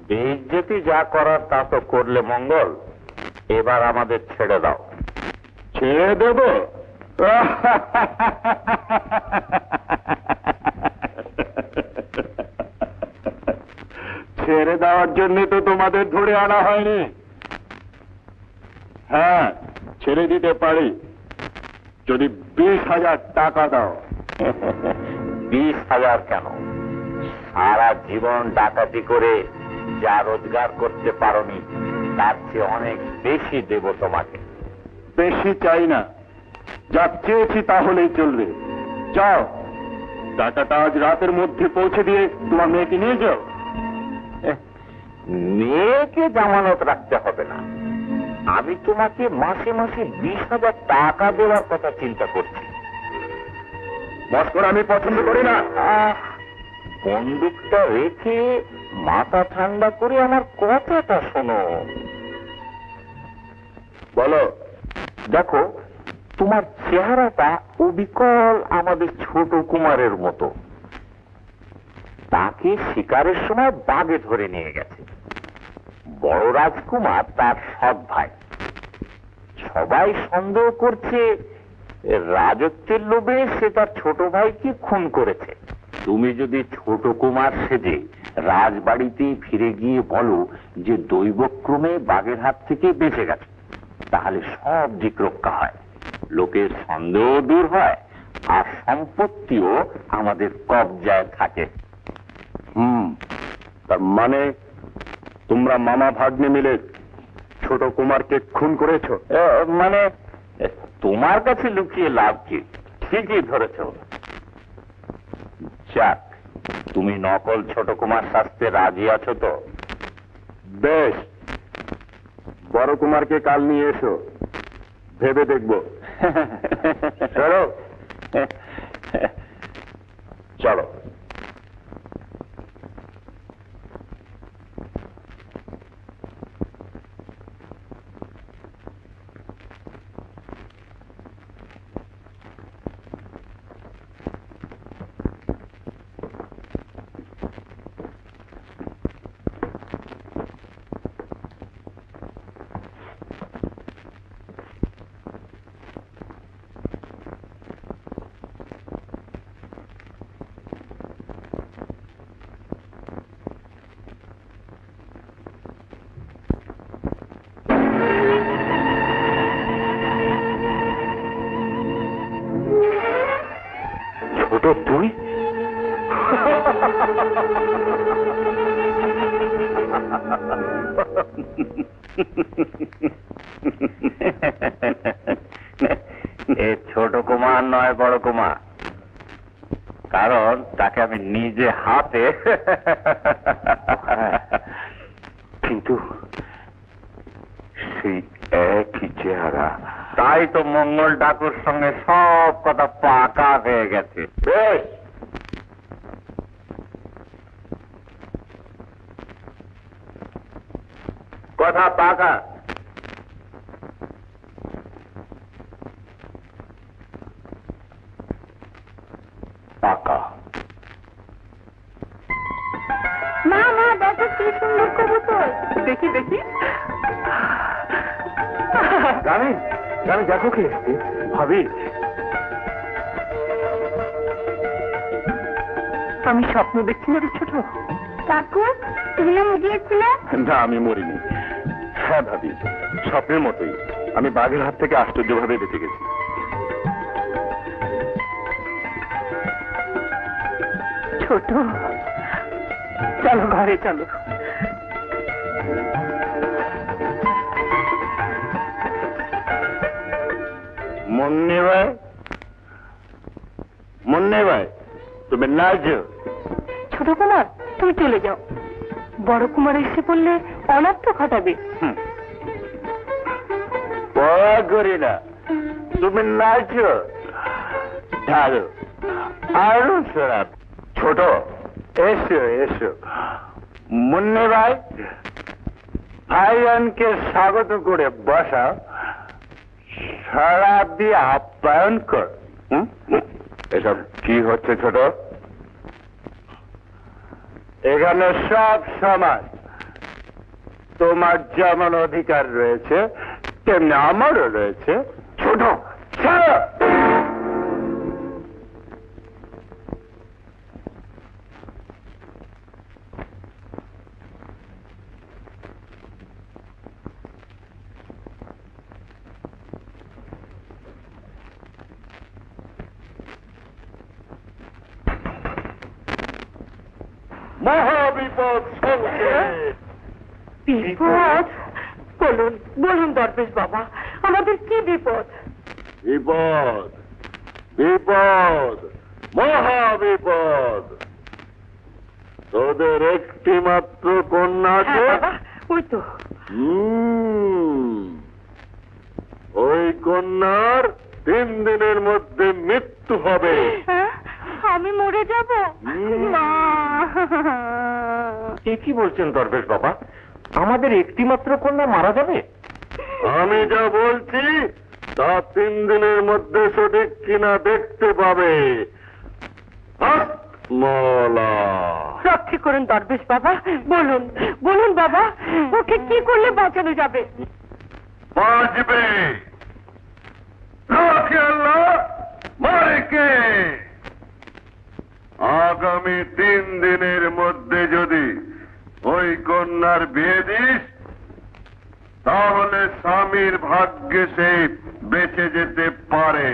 বেইজ্জতি যা করার তা তো করলে মঙ্গল, এবার আমাদের ছেড়ে দাও। ছেড়ে দেব? ছেড়ে দেওয়ার জন্য তো তোমাদের ধরে আনা হয়নি। হ্যাঁ, ছেড়ে দিতে পারি যদি 20,000 টাকা দাও। 20,000 কেন? সারা জীবন ডাকাতি করে যা রোজগার করতে পারোনি তার চেয়ে অনেক বেশি দেব তোমাকে। বেশি চাই না, যা চেয়েছি তাহলেই চলবে। যাও, টাকাটা আজ রাতের মধ্যে পৌঁছে দিয়ে তোমার মেয়েকে নিয়ে যাও। মেয়েকে জামানত রাখতে হবে না, আমি তোমাকে মাসে মাসে 20,000 টাকা দেওয়ার কথা চিন্তা করছি। মস্করা আমি পছন্দ করি না। বন্দুকটা রেখে মাথা ঠান্ডা করে আমার কথাটা শোনো। বলো। দেখো, তোমার চেহারাটা অবিকল আমাদের ছোট কুমারের মতো। তাকে শিকারের সময় বাগে ধরে নিয়ে গেছে বড় রাজকুমার, তার সৎ ভাই। সবাই সন্দেহ করছে রাজত্বের লোভে সে তার ছোট ভাইকে খুন করেছে। তুমি যদি ছোট কুমার সেজে রাজবাড়িতে ফিরে গিয়ে বলো যে দৈবক্রমে বাঘের হাত থেকে বেঁচে গেছে, তাহলে সব দিক রক্ষা হয়, লোকের সন্দেহ দূর হয়, আর সম্পত্তিও আমাদের কবজায় থাকে। তার মানে তোমরা মামা ভাগ্নে মিলে ছোট কুমারকে খুন করেছো? মানে তোমার কাছে লুকিয়ে লাভ কি? ঠিকই ধরেছ। যাক, তুমি নকল ছোট কুমার শাস্তে রাজি আছো তো? বেশ, বড় কুমারকে কাল নিয়ে এসো, ভেবে দেখবো। চলো চলো। ছোট তুই? এ ছোট কুমার নয়, বড় কুমার, কারণ তাকে আমি নিজে হাতে। কিন্তু সেই একই চেহারা। তাই তো মঙ্গল ডাকুর সঙ্গে সব কথা পাকা হয়ে গেছে। বেশ, কথা পাকা। পাকা। মা মা দেখো কি সুন্দর কবুতর। দেখি দেখি। জানি জানি, দেখো কি ভাবি। আমি স্বপ্ন দেখছি না ছোট? কাকু, তুমি না মরিয়েছিলে? না, আমি মরিনি। হ্যাঁ ভাবি, স্বপ্নের মতোই আমি বাঘের হাত থেকে আশ্চর্যভাবে বেঁচে গেছি। ছোট, চলো ঘরে চলো। মুন্নি ভাই, মুন্নি ভাই, তুমি নাচো। ছোট কুমার, তুমি চলে যাও, বড় কুমার এসে পড়লে অনর্থ ঘটাবে। ভয় করি না, তুমি নাচো। আরো আরো শোনাব। ছোট, এসো এসো। মুন্নি ভাই, ভাইয়ানকে স্বাগত করে বসাও, সারা দিয়ে আপ্যায়ন কর। এসব কি হচ্ছে ছোট? এখানে সব সমাজ, তোমার যেমন অধিকার রয়েছে তেমনি আমারও রয়েছে। ছোট, ছাড়ো। মহাবিপদ চলছে। বিপদ? বলুন বলুন দরবেশ বাবা, আমাদের কি বিপদ? বিপদ, বিপদ মহাবিপদ। তোদের একটি মাত্র কন্যা আছে। ওই তো ওই কন্যার 3 দিনের মধ্যে মৃত্যু হবে। আমি মরে যাব না। এ কি বলছেন দরবেশ বাবা, আমাদের একটিমাত্র কন্যা মারা যাবে? আমি যা বলছি তা 3 দিনের মধ্যে সঠিক কিনা দেখতে পাবে। মলা রক্ষে করুন দরবেশ বাবা, বলুন বলুন বাবা, ওকে কি করলে বাঁচানো যাবে? বাঁচবে। রাখে আল্লাহ, মারে কে? আগামী 3 দিনের মধ্যে যদি ওই কন্যার বিয়ে দিস তাহলে স্বামীর ভাগ্যে সে বেঁচে যেতে পারে।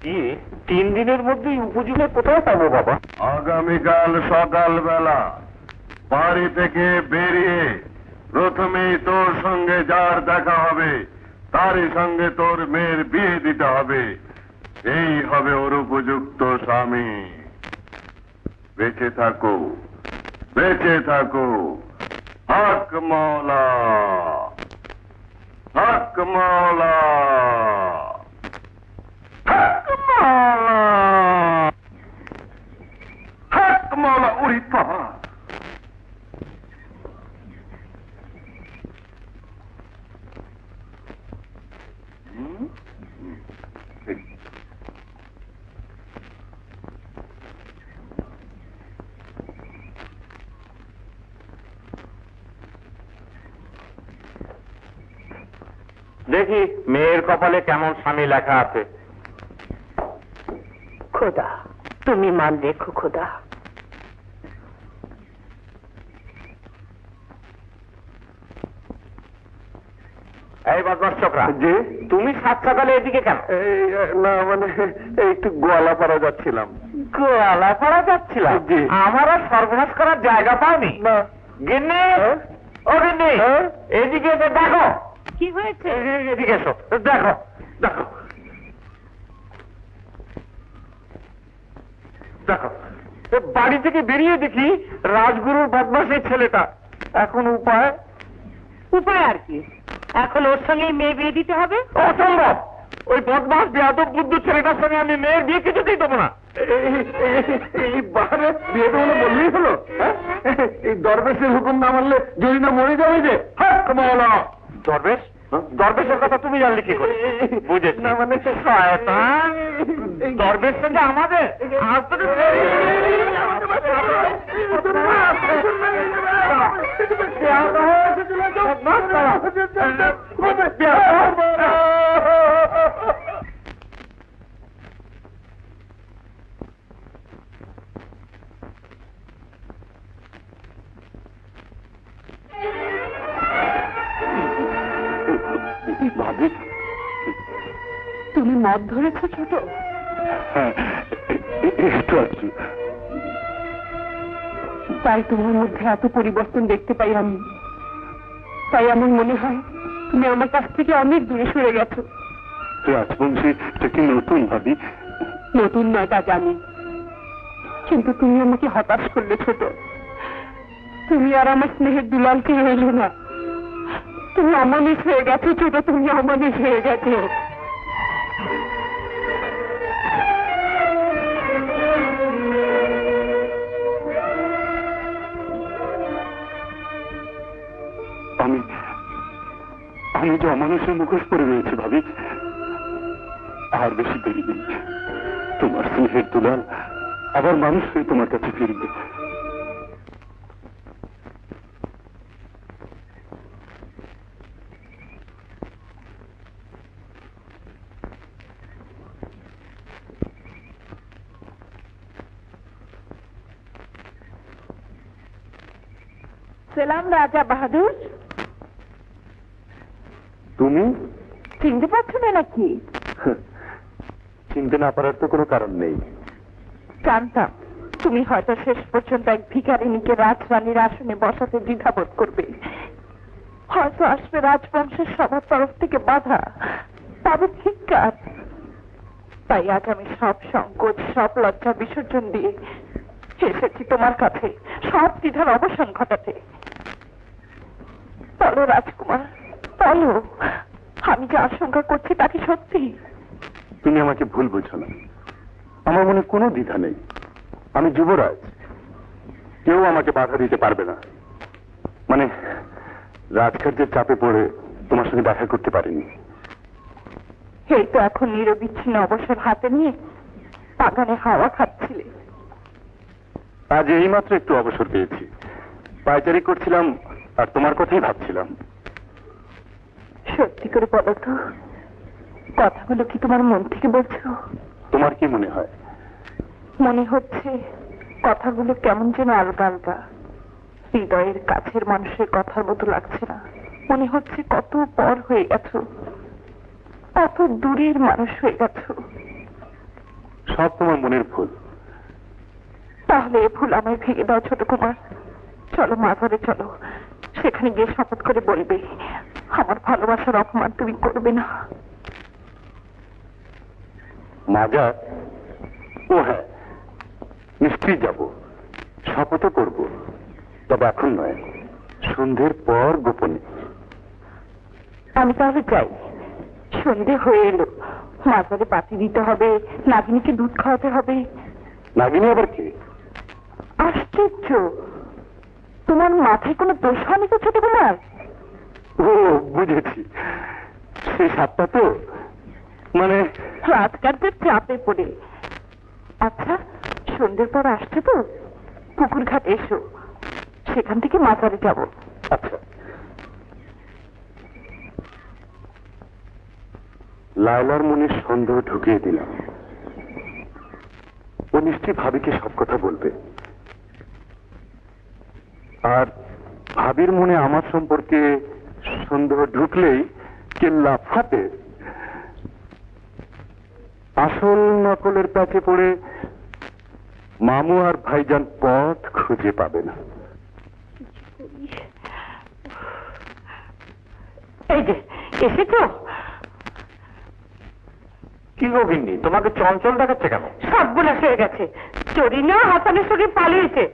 কি 3 দিনের মধ্যেই উপযুক্ত কোথায় পাবো বাবা? আগামীকাল সকালবেলা বাড়ি থেকে বেরিয়ে প্রথমেই তোর সঙ্গে যার দেখা হবে তারই সঙ্গে তোর মেয়ের বিয়ে দিতে হবে। এই হবে ওর উপযুক্ত স্বামী। বেঁচে থাকো, বেঁচে থাকো। হক মওলা, হক মওলা, হক মওলা, হক মওলা। ওরে বাবা, দেখি মেয়ের কপালে কেমন স্বামী লেখা আছে। খোদা তুমি মান রেখো খোদা। এই বদমাস ছোকরা, জি? তুমি 7 সকালে এদিকে কেন? না মানে একটু গোয়ালা পাড়া যাচ্ছিলাম। গোয়ালা পাড়া যাচ্ছিলাম? জি। আমার আর সর্বনাশ করার জায়গা পাওনি? না। গিন্নি, ও গিন্নি, এদিকে এসে দেখো। কি হয়েছে? এদিকে এসো, দেখো দেখো দেখো। বাড়ি থেকে বেরিয়ে দেখি রাজগুরুর বদমাসের ছেলেটা। এখন উপায়? উপায় আর কি, এখন ওর সঙ্গে মেয়ে বিয়ে দিতে হবে। অসম্ভব। ওই বদমাস বেয়াদব বুদ্ধ ছেলেটার সঙ্গে আমি মেয়ের বিয়ে কিছুতেই দেবো না। এই বাহারে বিয়ে দেবো বললেই হলো? এই দরবেশের হুকুম না মানলে যদি না মরে যাবে যে। হক মওলা। দরবেশ? দরবেশের কথা তুমি জানলে কি করে? বুঝেছি না মানে শয়তান। দরবেশ সঙ্গে আমাদের আজ তো ভাবি, তুমি মদ ধরেছো ছোট? হ্যাঁ, একটু একটু। তাই তোমার মধ্যে এত পরিবর্তন দেখতে পাই আমি। তাই আমার মনে হয় তুমি আমার কাছ থেকে অনেক দূরে সরে গেছো। রাজবংশী এটা কি নতুন ভাবি? নতুন নয় তা জানি, কিন্তু তুমি আমাকে হতাশ করলে ছোট। তুমি আর আমার স্নেহের দুলালকে রইল না। তুমি অমানুষ হয়ে গেছো ছোট, তুমি অমানুষ হয়ে গেছো। আমি যে অমানুষের মুখোশ পরে রয়েছে ভাবি। আর বেশি দেরি নেই, তোমার স্নেহের দুলাল আবার মানুষ হয়ে তোমার কাছে ফিরবে। সালাম রাজা বাহাদুর। তুমি চিনতে পারছো না নাকি? চিনতে না পারার তো কোনো কারণ নেই। জানতাম তুমি হয়তো শেষ পর্যন্ত এক ভিখারিনীকে রাজরানীর আসনে বসাতে দ্বিধাবোধ করবে। হয়তো আসবে রাজবংশের সবার তরফ থেকে বাধা, তবে ধিক্কার। তাই আজ আমি সব সংকোচ, সব লজ্জা বিসর্জন দিয়ে এসেছি তোমার কাছে সব দ্বিধার অবসান ঘটাতে। বলো রাজকুমার, বলো, আমি যে আশঙ্কা করছি তা কি সত্যি? তুমি আমাকে ভুল বুঝো না, আমার মনে কোনো দ্বিধা নেই। আমি যুবরাজ, কেউ আমাকে বাধা দিতে পারবে না। মানে রাজকার্যের চাপে পড়ে তোমার সঙ্গে দেখা করতে পারিনি। এই তো এখন নিরবিচ্ছিন্ন অবসর হাতে নিয়ে বাগানে হাওয়া খাচ্ছিলে। আজ এইমাত্র একটু অবসর পেয়েছি, পায়চারি করছিলাম আর তোমার কথাই ভাবছিলাম। সত্যি করে বলো তো, কথাগুলো কি তোমার মন থেকে বলছো? তোমার কি মনে হয়? মনে হচ্ছে কথাগুলো কেমন যেন আলগা আলগা, হৃদয়ের কাছের মানুষের কথার মতো লাগছে না। মনে হচ্ছে কত পর হয়ে গেছো, কত দূরের মানুষ হয়ে গেছো। সব তোমার মনের ভুল। তাহলে এ ভুল আমায় ভেঙে দাও ছোট কুমার। চলো মাঝারে চলো, সেখানে গিয়ে শপথ করে বলবে আমার ভালোবাসার অপমান তুমি করবে না। মাজার? ও হ্যাঁ, নিশ্চয়ই যাব, শপথও করব, তবে এখন নয়, সন্ধ্যের পর গোপনে। আমি তাহলে যাই। সন্ধে হয়ে এলো, মাঝারে বাতি দিতে হবে, নাগিনীকে দুধ খাওয়াতে হবে। নাগিনী আবার কি? আশ্চর্য, তোমার মাথায় কোনো দোষ হয়নি তো ছোট কুমার? ও বুঝেছি, সেই সাতটা তো, মানে রাজকার্যের চাপে পড়ে। আচ্ছা, সন্ধ্যের পর আসছে তো, পুকুর ঘাট এসো, সেখান থেকে মাঝারে যাব। আচ্ছা। লায়লার মনে সন্দেহ ঢুকিয়ে দিলাম। ও নিশ্চয়ই ভাবিকে সব কথা বলবে, আর ভাবির মনে আমার সম্পর্কে সন্দেহ ঢুকলেই কেল্লা ফাটে। আসল নকলের প্যাচে পড়ে মামু আর ভাইজান পথ খুঁজে পাবে না। এই যে এসেছো। কি গো গিন্নি, তোমাকে চঞ্চল দেখাচ্ছে কেন? সবগুলো হয়ে গেছে, চরিনা হাসানের সঙ্গে পালিয়েছে।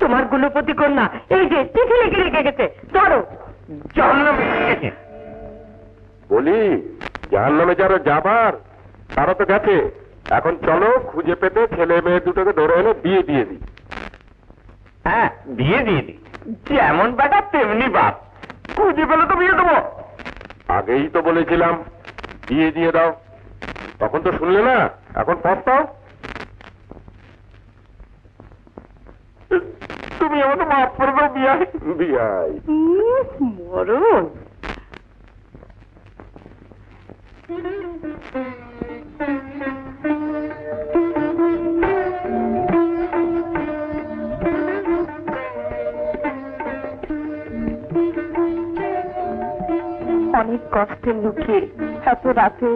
তোমার গুণপতি কন্যা এই যে চিঠি লিখে রেখে গেছে, ধরো। বলি, জাহান্নামে যারা যাবার তারা তো গেছে, এখন চলো খুঁজে পেতে ছেলে মেয়ে দুটোকে ধরে এনে বিয়ে দিয়ে দিই। হ্যাঁ, বিয়ে দিয়ে দিই। যেমন বেটা তেমনি বাপ, খুঁজে পেলে তো বিয়ে দেবো। আগেই তো বলেছিলাম বিয়ে দিয়ে দাও, তখন তো শুনলে না, এখন পস্তাও। তুমি আমাকে মাফ করে দাও বিয়াই। বিয়াই মরণ। অনেক কষ্টে লুকিয়ে এত রাতে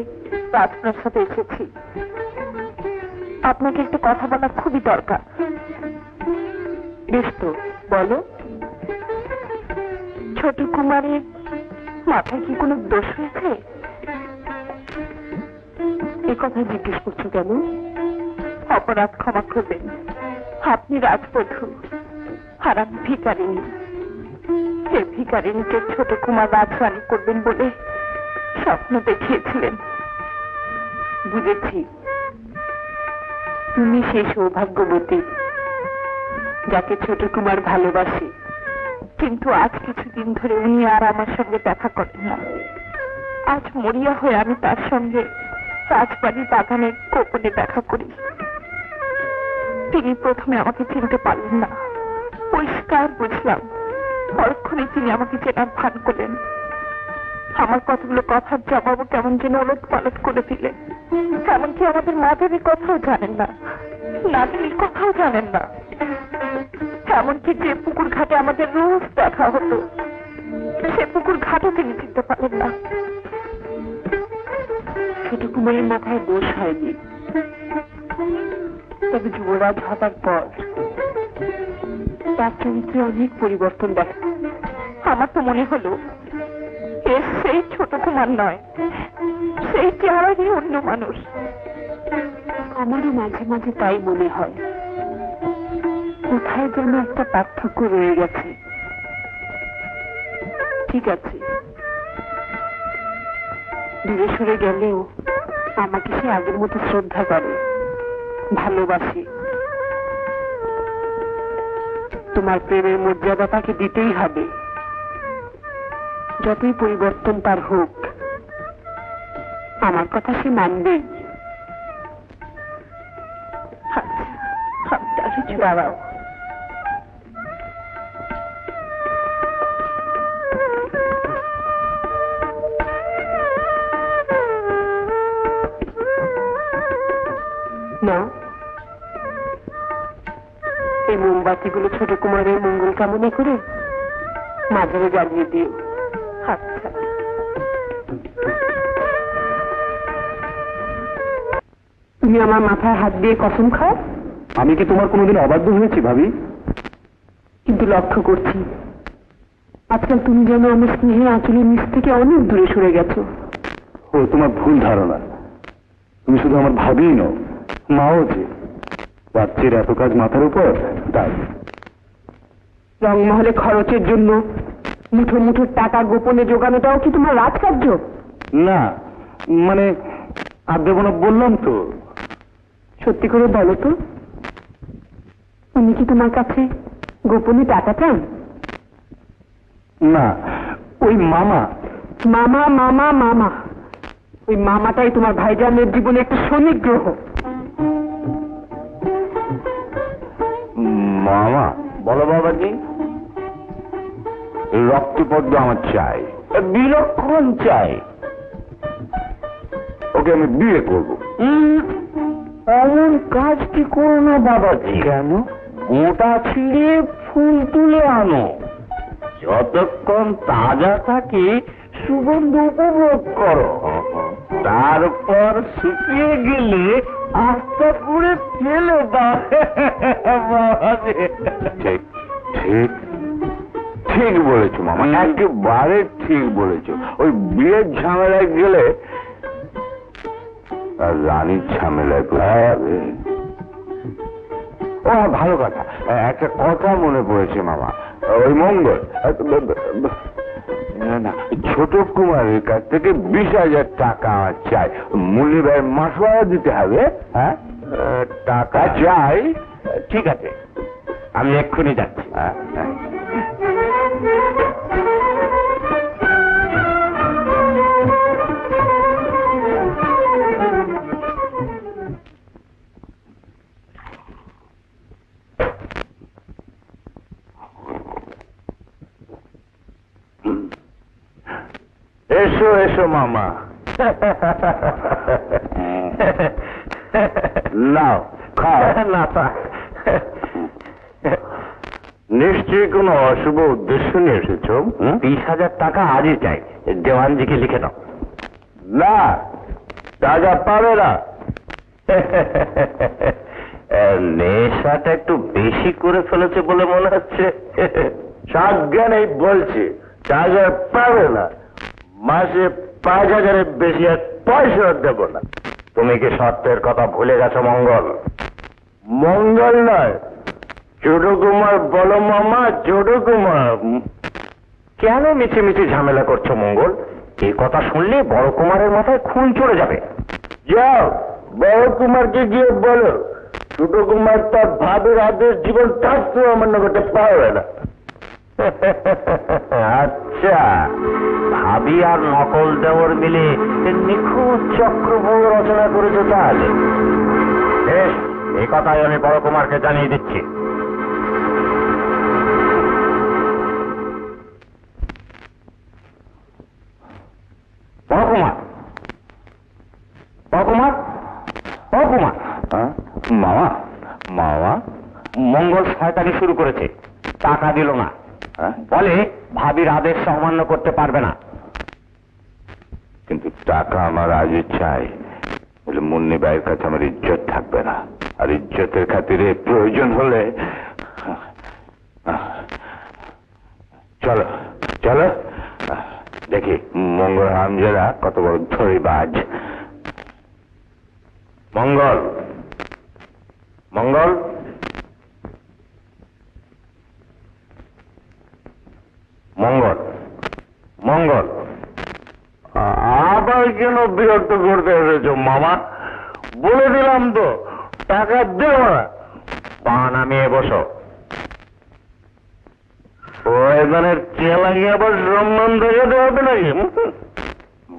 রাজপ্রাসাদে এসেছি। আপনাকে একটা কথা বলা খুবই দরকার। বেশ তো, বলো। ছোট কুমারের মাথায় কি কোনো দোষ হয়েছে? এ কথা জিজ্ঞেস করছো কেন? অপরাধ ক্ষমা করবেন, আপনি রাজবধূ আর আমি ভিখারিণী। সে ভিখারিণীকে ছোট কুমার রাজরানী করবেন বলে স্বপ্ন দেখিয়েছিলেন। বুঝেছি, তুমি সেই সৌভাগ্যবতী যাকে ছোট কুমার ভালোবাসে। কিন্তু আজ কিছুদিন ধরে উনি আর আমার সঙ্গে দেখা করেন না। আজ মরিয়া হয়ে আমি তার সঙ্গে রাজবাড়ি বাগানে গোপনে দেখা করি। তিনি প্রথমে আমাকে চিনতে পারলেন না, পরিষ্কার বুঝলাম। পরক্ষণে তিনি আমাকে চেনার ভান করলেন। আমার কতগুলো কথার জবাবও কেমন যেন ওলট পালট করে দিলেন। এমনকি আমাদের মাধবীর কথাও জানেন না, নাগিনীর কথাও জানেন না। এমনকি যে পুকুর ঘাটে আমাদের রোজ দেখা হতো, সে পুকুর ঘাটও তিনি চিনতে পারেন না। ছোট কুমারের মাথায় দোষ হয়নি, তবে যুবরাজ হবার পর তার চরিত্রে অনেক পরিবর্তন দেখা। আমার তো মনে হলো এর সেই ছোট কুমার নয়, সেই চেহারারই অন্য মানুষ। আমারও মাঝে মাঝে তাই মনে হয়, কোথায় যেন একটা পার্থক্য রয়ে গেছে। ঠিক আছে, দূরে সরে গেলেও আমাকে সে আগের মতো শ্রদ্ধা করে, ভালোবাসে। তোমার প্রেমের মর্যাদা তাকে দিতেই হবে, যতই পরিবর্তন তার হোক। আমার কথা সে মানবে। দাঁড়াও, না, এই মোমবাতিগুলো ছোট কুমারের মঙ্গল কামনা করে মাঝারে জ্বালিয়ে দিও। আচ্ছা। তুমি আমার মাথায় হাত দিয়ে কসম খাও। আমি কি তোমার কোনোদিন অবাধ্য হয়েছি ভাবি? কিন্তু লক্ষ্য করছি আজকাল তুমি যেন আমার স্নেহের আঁচলের নিচ থেকে অনেক দূরে সরে গেছো। ও তোমার ভুল ধারণা। তুমি শুধু আমার ভাবিই নও, মাও যে। বাচ্চার এত কাজ মাথার উপর, তাই রংমহলে খরচের জন্য মুঠো মুঠো টাকা গোপনে জোগানোটাও কি তোমার রাজকার্য? না, মানে আর দেব না বললাম তো। সত্যি করে বলো তো, উনি কি তোমার কাছে গোপনে টাকা চান? না, ওই মামা। মামা মামা মামা, ওই মামাটাই তোমার ভাইজানের জীবনে একটা শনি গ্রহ। মামা? বলো বাবাজি। রক্তপদ্ম আমার চাই, বিলক্ষণ চাই। ওকে আমি বিয়ে করবো। এমন কাজ কি করো না বাবাজি। কেন? গোটা ছিঁড়ে ফুল তুলে আনো, যতক্ষণ তাজা থাকে সুগন্ধ উপভোগ করো। তারপর শুকিয়ে গেলে আস্তে করে ফেলে দাও। ঠিক ঠিক ঠিক বলেছো মামা, একেবারে ঠিক বলেছো। ওই বিয়ের ঝামেলায় গেলে আর রানীর ঝামেলায় যাবে। ও ভালো কথা, একটা কথা মনে পড়েছে মামা। ওই মঙ্গল না, ছোট কুমারের কাছ থেকে 20,000 টাকা আমার চাই। মুন্নি ভাইয়ের মাসওয়ারা দিতে হবে। হ্যাঁ, টাকা চাই। ঠিক আছে, আমি এক্ষুনি যাচ্ছি। হ্যাঁ, হ্যাঁ। এসো এসো মামা। নাও খাও। না, নিশ্চয়ই কোনো অশুভ উদ্দেশ্য নিয়ে এসেছো। 20,000 টাকা আজই চাই, দেওয়ানজিকে লিখে দাও। না, টাকা পাবে না। নেশাটা একটু বেশি করে ফেলেছে বলে মনে হচ্ছে। সাজ্ঞানেই বলছি, টাকা পাবে না। মাসে 5,000-এর বেশি আর পয়সা দেব না। তুমি কি শর্তের কথা ভুলে গেছো মঙ্গল? মঙ্গল নয়, ছোট কুমার। বলো মামা, ছোট কুমার। কেন মিছিমিছি ঝামেলা করছো মঙ্গল? এই কথা শুনলে বড় কুমারের মাথায় খুন চড়ে যাবে। যাও, বড় কুমারকে গিয়ে বলো ছোট কুমার তার ভাবের আদেশ জীবন থাকতেও অমান্য করতে পারবে না। আচ্ছা, ভাবি আর নকল দেওয়ার মিলে নিখুঁত চক্রব্যূহ রচনা করেছে তাহলে। বেশ, এই কথাই আমি বড় কুমারকে জানিয়ে দিচ্ছি। বড় কুমার, বড় কুমার, বড় কুমার। মামা, মামা। মঙ্গল শয়তানি শুরু করেছে, টাকা দিল না। বলে ভাবির আদেশ অমান্য করতে পারবে না। কিন্তু টাকা আমার আজই চাই, বলে মুন্নি ভাইয়ের কাছে আমার ইজ্জত থাকবে না। আর ইজ্জতের খাতিরে প্রয়োজন হলে চলো চলো দেখি মঙ্গল হামজারা কত বড় ধরিবাজ। মঙ্গল, মঙ্গল মঙ্গল, আবার কেন বিরক্ত করতে এসেছো মামা? বলে দিলাম তো টাকা দেব না। পা নামিয়ে বসো। ও এখানে চেলাকে আবার সম্মান দেখাতে হবে নাকি?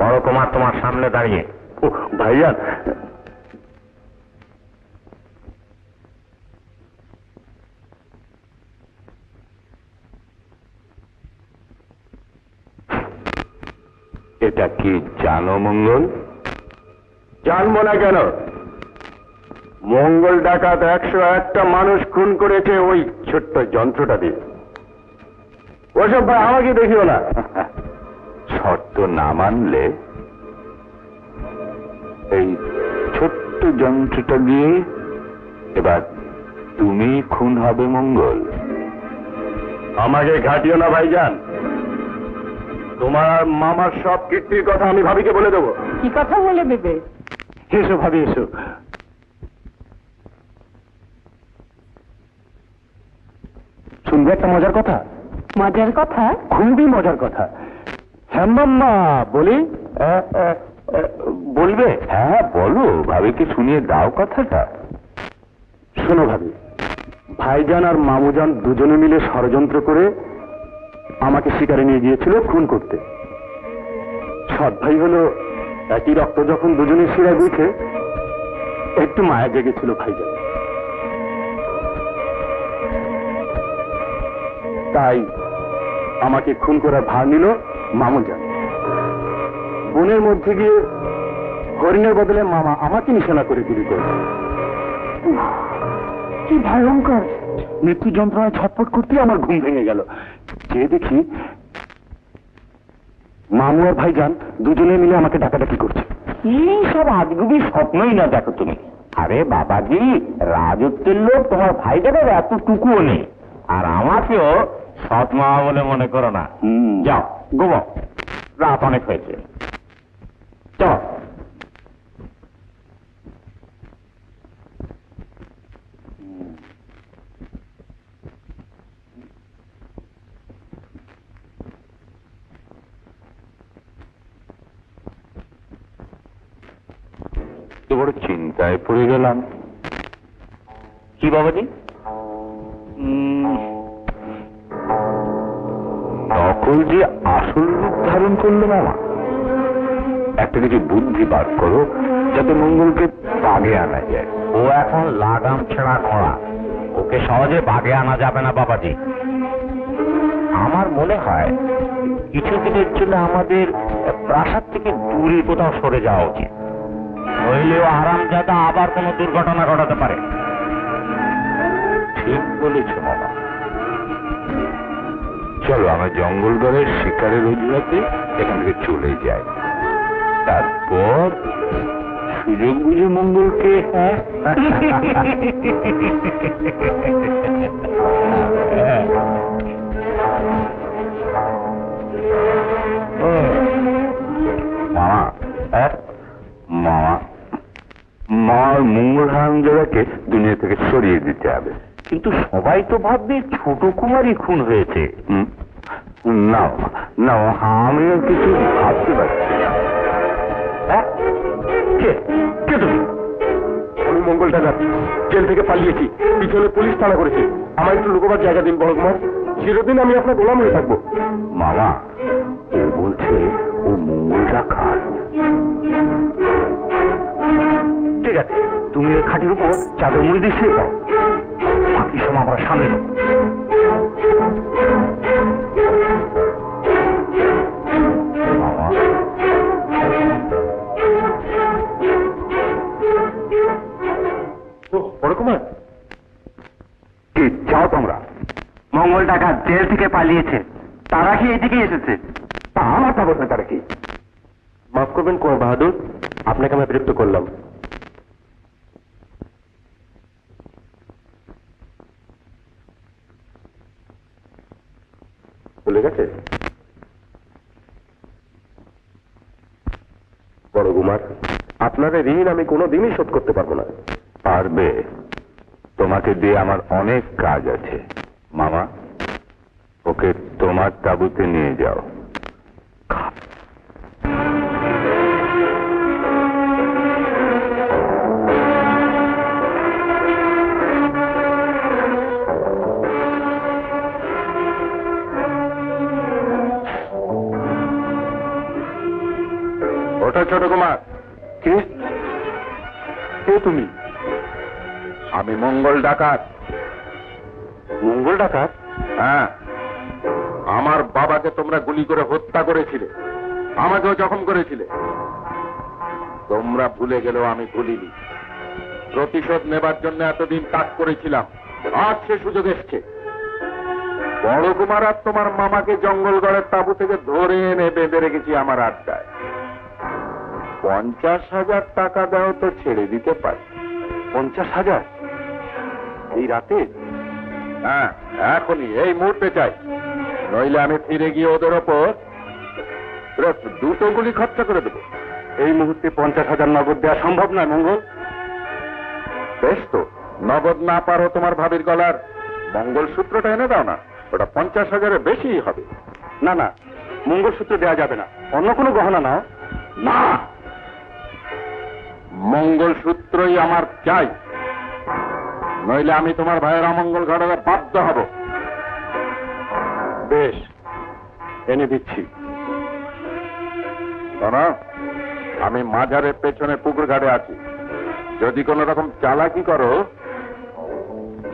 বড় কুমার তোমার সামনে দাঁড়িয়ে। ও ভাইজান, এটা কি জানো মঙ্গল? জানবো না কেন? মঙ্গল ডাকাত 101টা মানুষ খুন করেছে ওই ছোট্ট যন্ত্রটা দিয়ে। ওসব ভাই আমাকে দেখিও না। শর্ত না মানলে এই ছোট্ট যন্ত্রটা দিয়ে এবার তুমি খুন হবে মঙ্গল। আমাকে ঘাটিও না ভাইজান। তোমার আর মামার সব কীর্তির কথা আমি ভাবিকে বলে দেবো। কি কথা বলে দেবে? এসো ভাবি, এসো। শুনবে একটা মজার কথা? মজার কথা? খুবই মজার কথা। হ্যাঁ মাম্মা, বলি? বলবে? হ্যাঁ বলো, ভাবিকে শুনিয়ে দাও কথাটা। শোনো ভাবি, ভাইজান আর মামুজান দুজনে মিলে ষড়যন্ত্র করে আমাকে শিকারে নিয়ে গিয়েছিল খুন করতে। সৎ ভাই হলো একই রক্ত, যখন দুজনে শিরায় বইছে একটু মায়া জেগেছিল ভাইজান। তাই আমাকে খুন করার ভার নিল মামুজান। বনের মধ্যে গিয়ে হরিণের বদলে মামা আমাকে নিশানা করে গুলি করল। কি ভয়ঙ্কর! মৃত্যু যন্ত্রণায় ছটফট করতে আমার ঘুম ভেঙে গেল। যে দেখি মামু আর ভাইজান দুজনে মিলে আমাকে ডাকাডাকি করছে। এই সব আজগুবি স্বপ্নই না দেখো তুমি। আরে বাবাজি, রাজত্বের লোক তোমার ভাইটাকে এতটুকুও নেই, আর আমাকেও সৎ মামা বলে মনে করো না। যাও ঘুমাও, রাত অনেক হয়েছে। চলো। তো বড় চিন্তায় পড়ে গেলাম। কি বাবাজি? নকল যে আসল রূপ ধারণ করলো মামা, একটা কিছু বুদ্ধি বার করো যাতে মঙ্গলকে বাগে আনা যায়। ও এখন লাগাম ছেঁড়া ঘোড়া, ওকে সহজে বাগে আনা যাবে না বাবাজি। আমার মনে হয় কিছুদিনের জন্য আমাদের প্রাসাদ থেকে দূরে কোথাও সরে যাওয়া উচিত, নইলেও হারামজাদা আবার কোনো দুর্ঘটনা ঘটাতে পারে। ঠিক বলেছ মামা। চলো আমরা জঙ্গলগড়ের শিকারের অজুহাতে এখান থেকে চলে যাই, তারপর সুযোগ বুঝে মঙ্গলকে মামা মামা মামার মঙ্গল হারামজাদাকে দুনিয়া থেকে সরিয়ে দিতে হবে। কিন্তু সবাই তো ভাববে ছোট কুমারই খুন হয়েছে। না না, আমি আর কিছু ভাবতে পারছি না। হ্যাঁ? কে তুমি? আমি মঙ্গল ডাকাত, জেল থেকে পালিয়েছি। পিছনে পুলিশ তাড়া করেছে। আমার একটু লুকোবার জায়গা দিন বড় কুমার। চিরদিন আমি আপনার গোলাম হয়ে থাকবো। মামা, ও বলছে ও মঙ্গল ডাকাত। ঠিক আছে, তুমি ওই খাটির উপর চাদর মুড়ি দিয়ে শুয়ে পাও, বাকি সময় আমরা সামনে নেব। মামা, বড় কুমার, কি চাও তোমরা? মঙ্গল ডাকাত জেল থেকে পালিয়েছে, তারা কি এদিকে এসেছে? তা আমার তা বলবে তারা কি? মাফ করবেন কুমার বাহাদুর, আপনাকে আমি বিরক্ত করলাম। ভুলে গেছে বড় কুমার, আপনার ঋণ আমি কোনোদিনই শোধ করতে পারবো না। পারবে, তোমাকে দিয়ে আমার অনেক কাজ আছে। মামা, ও ওকে তোমার তাঁবুতে নিয়ে যাও। ওটা ছোট কুমার। কে? কে তুমি? আমি মঙ্গল ডাকাত। মঙ্গল ডাকাত? হ্যাঁ, আমার বাবাকে তোমরা গুলি করে হত্যা করেছিলে, আমাকেও জখম করেছিলে। তোমরা ভুলে গেলেও আমি ভুলিনি। প্রতিশোধ নেবার জন্য এতদিন কাজ করেছিলাম, আজ সে সুযোগ এসছে। বড় কুমার আর তোমার মামাকে জঙ্গলগড়ের তাঁবু থেকে ধরে এনে বেঁধে রেখেছি আমার আড্ডায়। 50,000 টাকা দাও তো ছেড়ে দিতে পারি। 50,000? এই রাতে? হ্যাঁ, এখনই, এই মুহূর্তে চাই, নইলে আমি ফিরে গিয়ে ওদের ওপর 2 গুলি খরচা করে দেবো। এই মুহূর্তে 50,000 নগদ দেওয়া সম্ভব নয় মঙ্গল। বেশ তো, নগদ না পারো তোমার ভাবির গলার মঙ্গলসূত্রটা এনে দাও না, ওটা 50,000-এর বেশিই হবে। না না, মঙ্গলসূত্র দেওয়া যাবে না, অন্য কোনো গহনা নাও। না, মঙ্গলসূত্রই আমার চাই, নইলে আমি তোমার ভাইয়ের অমঙ্গল ঘটাতে বাধ্য হব। বেশ, এনে দিচ্ছি। শোনো, আমি মাজারের পেছনে পুকুর ঘাটে আছি, যদি কোনো রকম চালাকি করো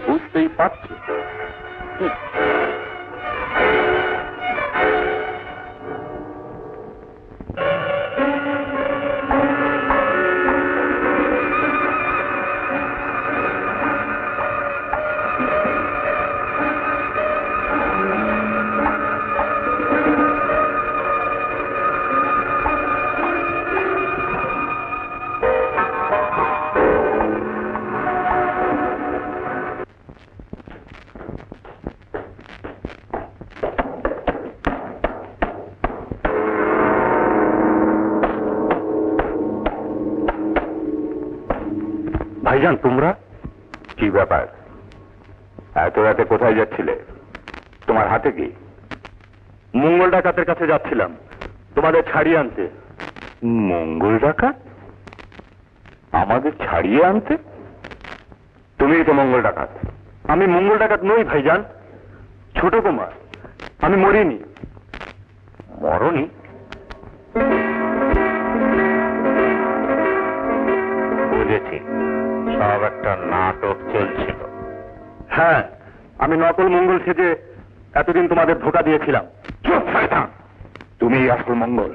বুঝতেই পারছি। ভাইজান, তোমরা? কি ব্যাপার? এত রাতে কোথায় যাচ্ছিলে? তোমার হাতে কি? মঙ্গল ডাকাতের কাছে যাচ্ছিলাম তোমাদের ছাড়িয়ে আনতে। মঙ্গল ডাকাত? আমাদের ছাড়িয়ে আনতে? তুমিই তো মঙ্গল ডাকাত। আমি মঙ্গল ডাকাত নই ভাইজান, ছোট কুমার। আমি মরিনি। মরনি? বুঝেছি, সব একটা নাটক চলছিল। হ্যাঁ, আমি নকল মঙ্গল সেজে এতদিন তোমাদের ধোঁকা দিয়েছিলাম। চুপ শয়তান! তুমি আসল মঙ্গল,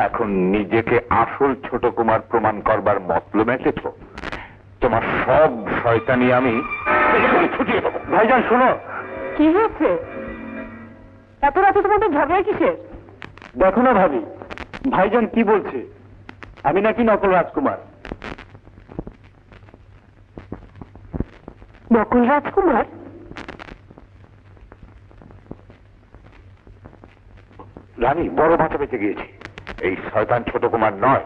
এখন নিজেকে আসল ছোট কুমার প্রমাণ করবার মতলব এসেছ। তোমার সব শয়তানি আমি ছুটিয়ে দেবো। ভাইজান শোনো। কি হয়েছে? এত রাতে তোমাদের ঝগড়া কিসের? দেখো না ভাবি, ভাইজান কি বলছে, আমি নাকি নকল রাজকুমার। নকুল রাজকুমার? রানী, বড় বাঁচা বেঁচে গিয়েছি। এই শয়তান ছোট কুমার নয়,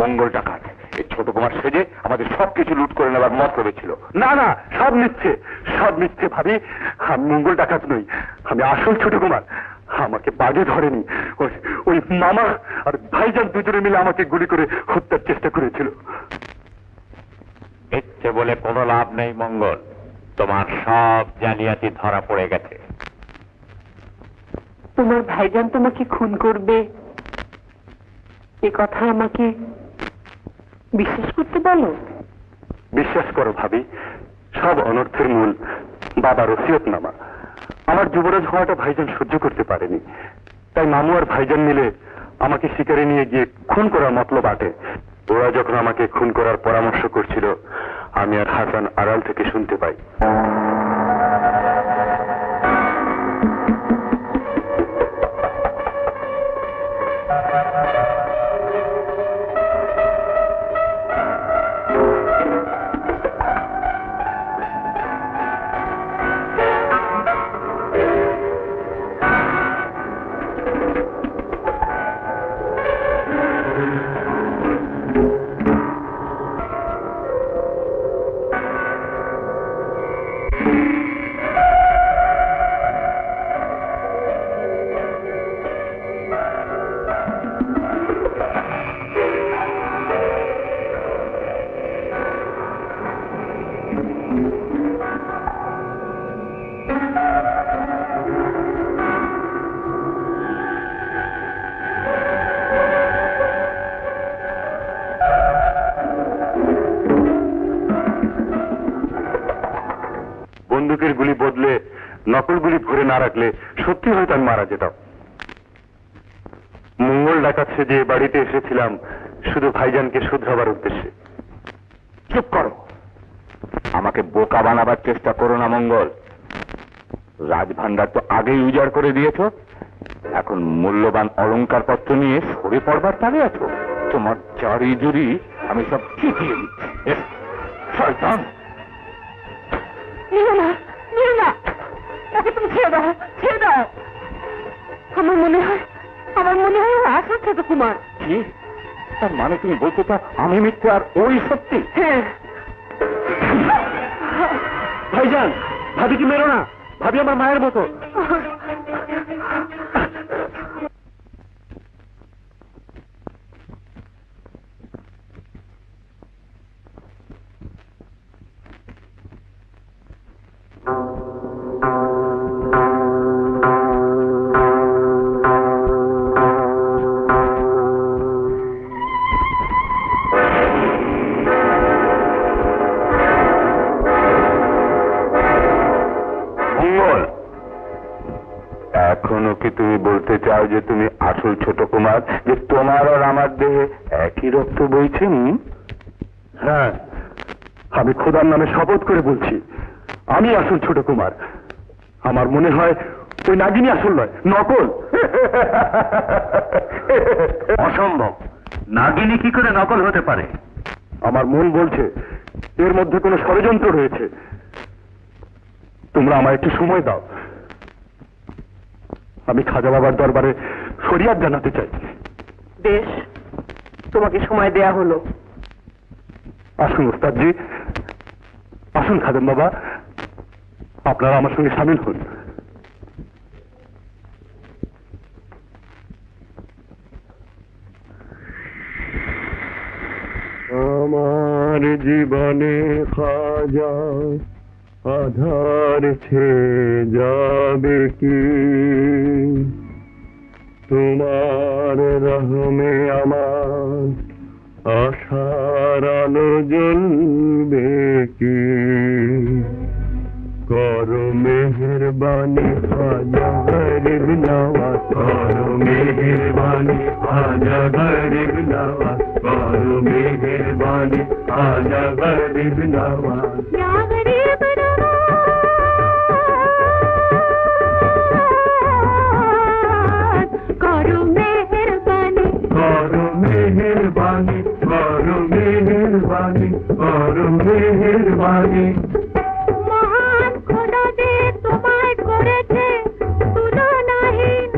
মঙ্গল ডাকাত। এই ছোট কুমার সেজে আমাদের সবকিছু লুট করে নেবার মতলবে ছিল। না না, সব মিথ্যে, সব মিথ্যে ভাবি। আমি মঙ্গল ডাকাত নই, আমি আসল ছোট কুমার। আমাকে বাগে ধরেনি, ওই মামা আর ভাইজান দুজনে মিলে আমাকে গুলি করে হত্যার চেষ্টা করেছিল। মিথ্যে বলে কোনো লাভ নেই মঙ্গল, তোমার সব জালিয়াতি ধরা পড়ে গেছে। তোমার ভাইজান তোমাকে খুন করবে এ কথা আমাকে বিশ্বাস করতে বলো। বিশ্বাস করো ভাবি, সব অনর্থের মূল বাবার ওসিয়তনামা। আমার যুবরাজ হওয়াটা ভাইজান সহ্য করতে পারেনি, তাই মামু আর ভাইজান মিলে আমাকে শিকারে নিয়ে গিয়ে খুন করার মতলব আটে। ওরা যখন আমাকে খুন করার পরামর্শ করছিল, আমি আর হাসান আড়াল থেকে শুনতে পাই। নকলগুলি ভরে না রাখলে সত্যি হয়তো আমি মারা যেতাম। মঙ্গল ডাকাত সেজে বাড়িতে এসেছিলাম শুধু ভাইজানকে শুধরাবার উদ্দেশ্যে। চুপ করো, আমাকে বোকা বানাবার চেষ্টা করো না মঙ্গল। রাজভান্ডার তো আগেই উজাড় করে দিয়েছ, এখন মূল্যবান অলংকার পত্র নিয়ে সরে পড়বার তালে আছো। তোমার জারি জুরি আমি সব চিঠিয়ে দিচ্ছি। শয়তান! তাকে তুমি ছেড়ে দাও, ছেড়ে দাও। আমার মনে হয় আসল ছোট কুমার। কি তার মানে তুমি বলতে চাও আমি মিথ্যে আর ওই সত্যি? হ্যাঁ। ভাইজান, ভাবিকে মেরো না, ভাবি আমার মায়ের মতো। এখনো কি তুমি বলতে চাও যে তুমি আসল ছোট কুমার, যে তোমার আর আমার দেহে একই রক্ত বইছে? হ্যাঁ, আমি খোদার নামে শপথ করে বলছি আমি আসল ছোট কুমার। আমার মনে হয় ওই নাগিনী আসল নয়, নকল। অসম্ভব, নাগিনী কি করে নকল হতে পারে? আমার মন বলছে এর মধ্যে কোনো ষড়যন্ত্র রয়েছে। তোমরা আমায় একটু সময় দাও, আমি খাজা বাবার দরবারে ফরিয়াদ জানাতে চাই। বেশ, তোমাকে সময় দেয়া হলো। আসুন ওস্তাদজি, আসুন খাদেম বাবা, আপনারা আমার সঙ্গে সামিল হন। আমার জীবনে খাজা আধার ছেয়ে যাবে কি, তোমার রহমে আমার আশার আলো জ্বলবে কি। করো মেহেরবানি খাজা গরিব নওয়াজ, করো মেহেরবানি খাজা গরিব নওয়াজ, করো মেহেরবানি খাজা গরিব নওয়াজ। करो मेहरबानी, करो मेहरबानी, करो मेहरबानी, करो मेहरबानी। महान खुदा दे तुम्हार करेছে তুলনাহীন,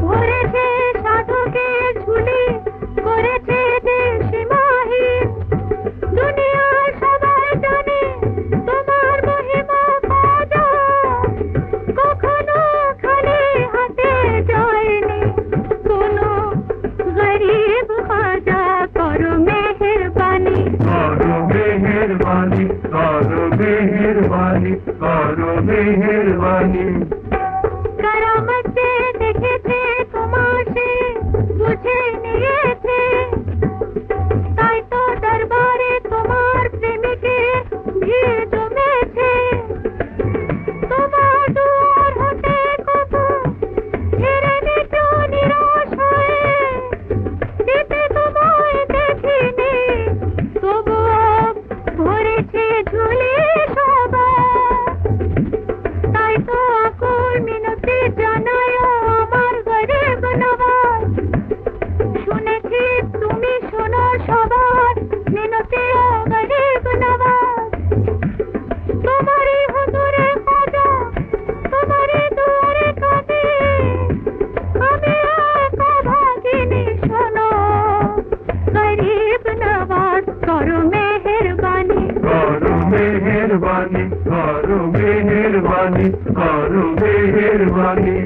ভরেছে সাধকের ঝুলি, করেছে যে সীমাহীন। দুনিয়ার সবাই জানে তোমার মহিমা খাজা, কখনো খালি হাতে যায়নি কোনো গরিব খাজা। করো মেহেরবানি, करो मेहरबानी, करो मेहरबानी, करो मेहरबानी। কারামতে দেখেছে তোমার সে বুঝে নিয়েছে, তাই তো দরবারে তোমার প্রেমিকের ভিড় জমেছে। তোমার দুয়ার হতে কবু ফিরেনি কেউ নিরাশ হয়ে, যেতে তোমায় দেখিনি তবুও ভরেছে ঝুলি সবার। তাই তো আকুল মিনতি জানায় আমার গরিব নওয়াজ, শুনেছি তুমি শোনো সবার মিনতি ও গরিব নওয়াজ। তোমারই হুজুরে খাজা, তোমারই দুয়ারে কাঁদি, আমি একা ভাগিনি শোনো গরিব নওয়াজ। করো মেহেরবানি, करो मेहरबानी, करो मेहरबानी, करो मेहरबानी।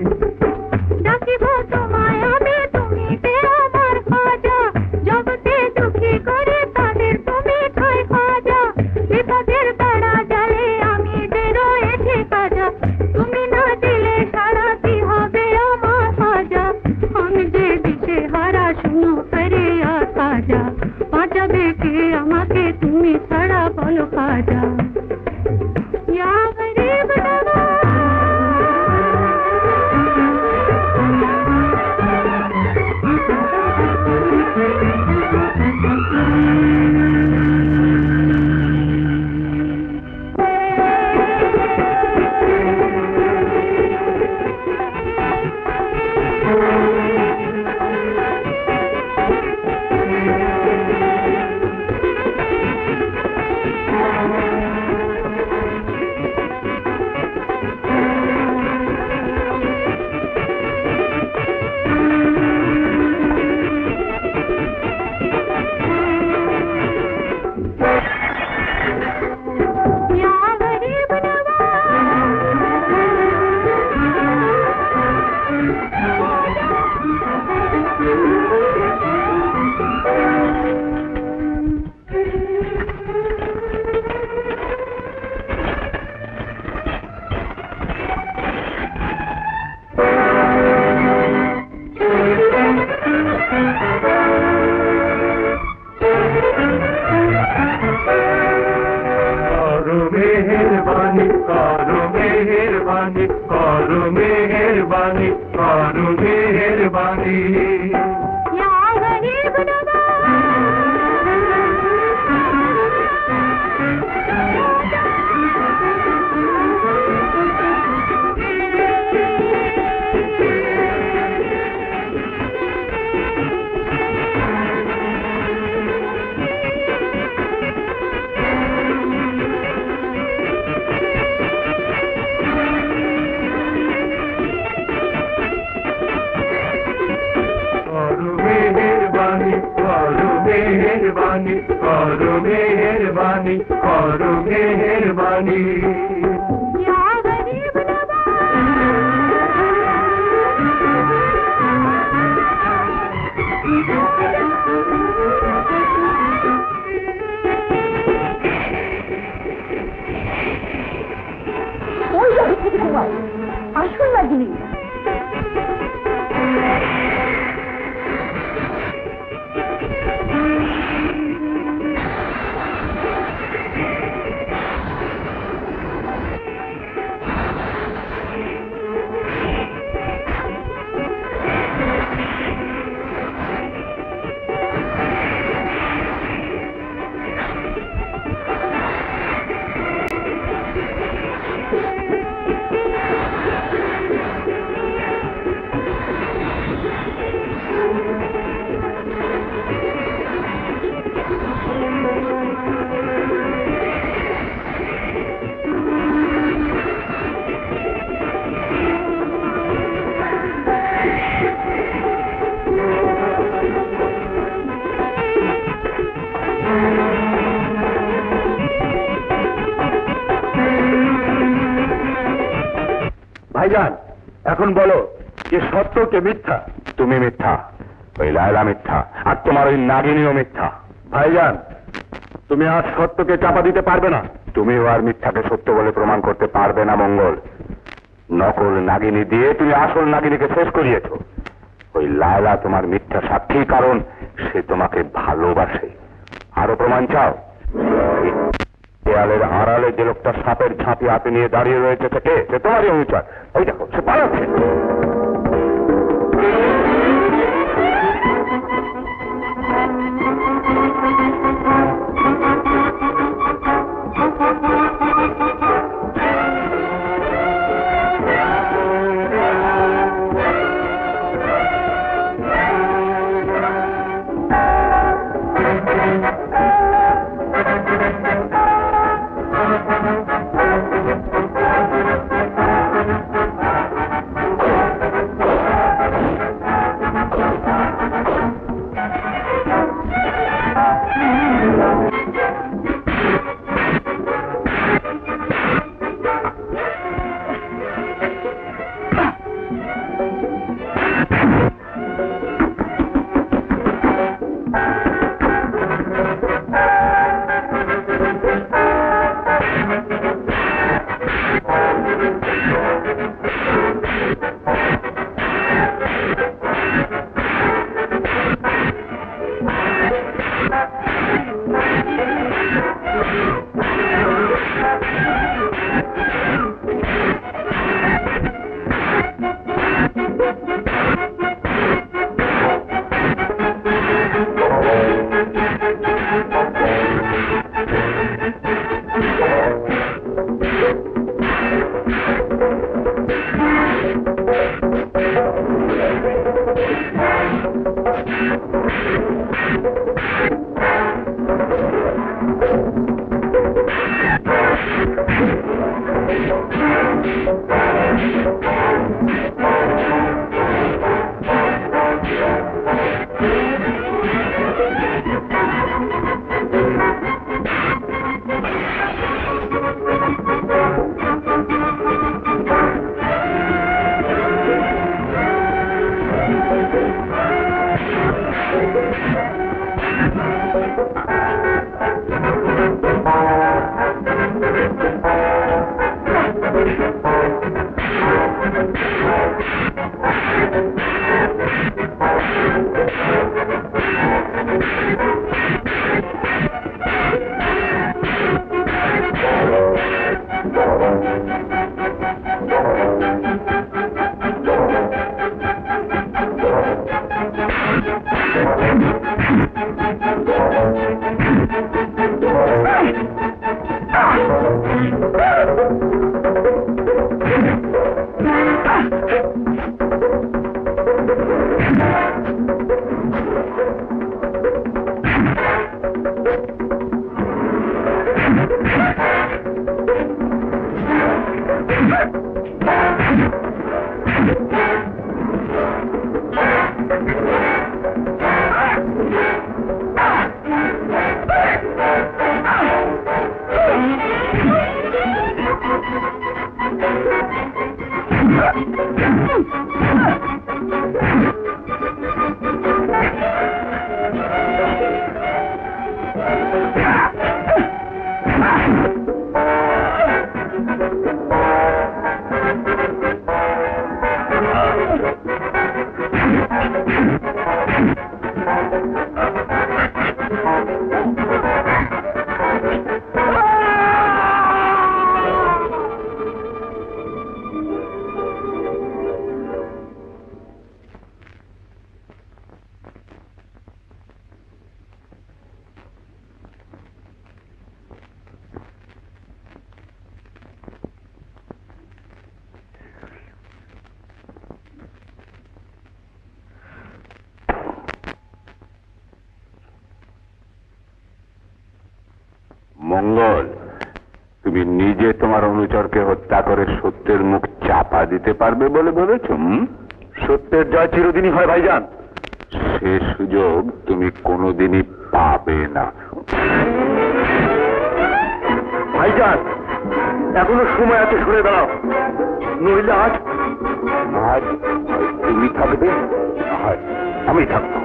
মেহেরবানি করো মেহেরবানি या गरीब मेहरबानी करो मेहरबानी करो मेहरबानी या गरीब ওই গাড়ি থেকে ঘুমাও আসল লাগিনি ভাইজান এখন বলো যে সত্য কে মিথ্যা? তুমি মিথ্যা, ওই লায়লা মিথ্যা, আর তোমার ওই নাগিনীও মিথ্যা। ভাইজান তুমি আর সত্যকে চাপা দিতে পারবে না। তুমিও আর মিথ্যাকে সত্য বলে প্রমাণ করতে পারবে না মঙ্গল। নকল নাগিনী দিয়ে তুমি আসল নাগিনীকে শেষ করিয়েছ। ওই লায়লা তোমার মিথ্যা সাক্ষী, কারণ সে তোমাকে ভালোবাসে। আরো প্রমাণ চাও? দেয়ালের আড়ালে যে লোকটা সাপের ঝাঁপি হাতে নিয়ে দাঁড়িয়ে রয়েছে থেকে সে তোমারই অনুচর। ওই দেখো সে পালাচ্ছে। মঙ্গল, তুমি নিজে তোমার অনুচরকে হত্যা করে সত্যের মুখ চাপা দিতে পারবে বলে ভেবেছ? সত্যের জয় চিরদিনই হয় ভাইজান। সে সুযোগ তুমি কোনোদিনই পাবে না। ভাইজান, এখনো সময় আছে, সরে দাঁড়াও, নইলে আজ আজ তুমি থাকবে, হয় আমি থাকবো।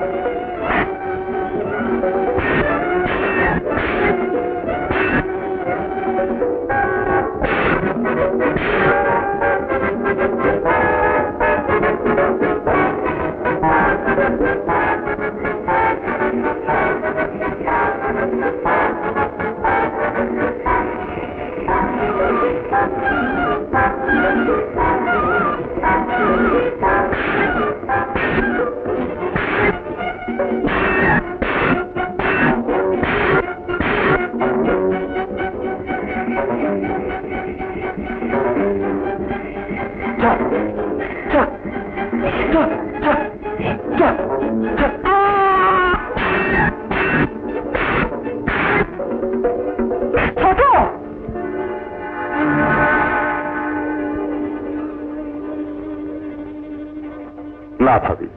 না ভাবি,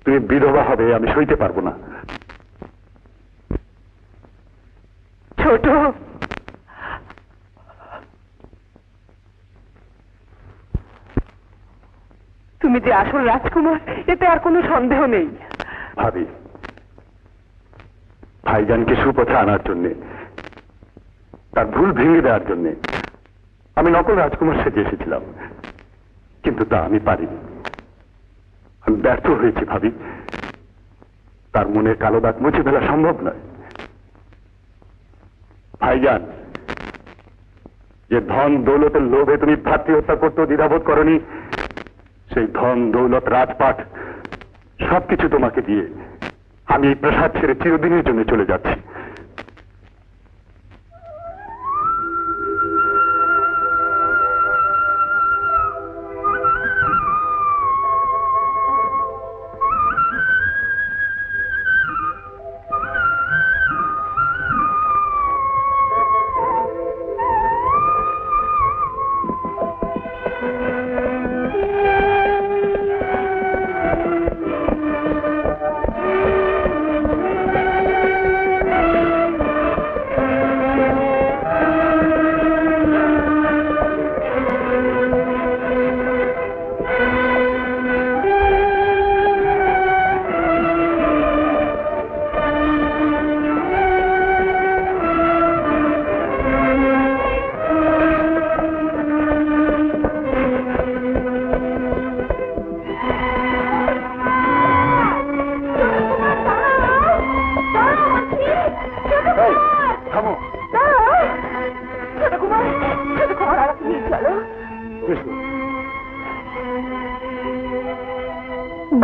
তুমি বিধবা হবে, আমি সইতে পারবো না। ছোট, তুমি যে আসল রাজকুমার এতে আর কোনো সন্দেহ নেই। ভাবি, ভাইজানকে সুপথে আনার জন্যে, তার ভুল ভেঙে দেওয়ার জন্যে আমি নকল রাজকুমার সেজে এসেছিলাম, কিন্তু তা আমি পারিনি। আমি ব্যর্থ হয়েছি ভাবি। তার মনের কালো দাগ মুছে ফেলা সম্ভব নয়। ভাইজান, যে ধন দৌলতের লোভে তুমি ভ্রাতৃ হত্যা করতেও দ্বিধাবোধ করনি, সেই ধন দৌলত রাজপাট সবকিছু তোমাকে দিয়ে আমি এই প্রাসাদ ছেড়ে চিরদিনের জন্য চলে যাচ্ছি।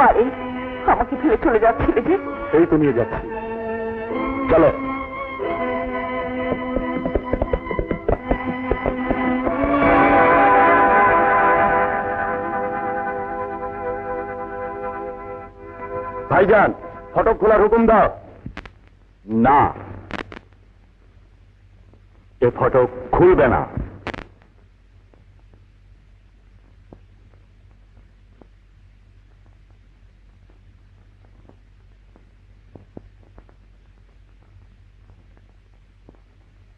বাড়ি আমাকে ফেলে চলে যাচ্ছিলে যে? এই তো নিয়ে যাচ্ছি, চলো। ভাইজান, ফটক খোলার হুকুম দাও। না, এ ফটক খুলবে না।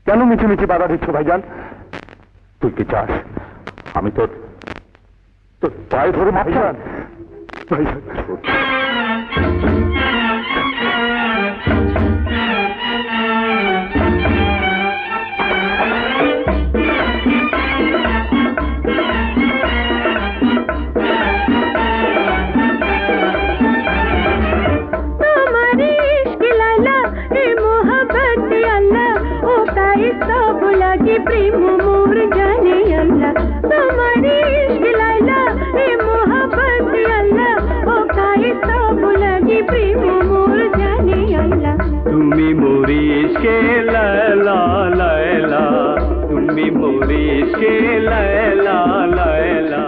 কেন মিছিমিছি বাধা দিচ্ছ ভাইজান? তুই কি চাস আমি তোর তোর পায়ে ধরে ভাইজান? ভাইজান, तुम्हारी इश्क लाला ए मोहब्बत अल्लाह ओ कायसा बोला कि प्रेम मोर जाने अल्लाह तुम्हारी इश्क लाला ए मोहब्बत अल्लाह ओ कायसा बोला कि प्रेम मोर जाने अल्लाह তুমি মোরি ইশকে লায়লা লায়লা, তুমি মোরি ইশকে লায়লা লায়লা।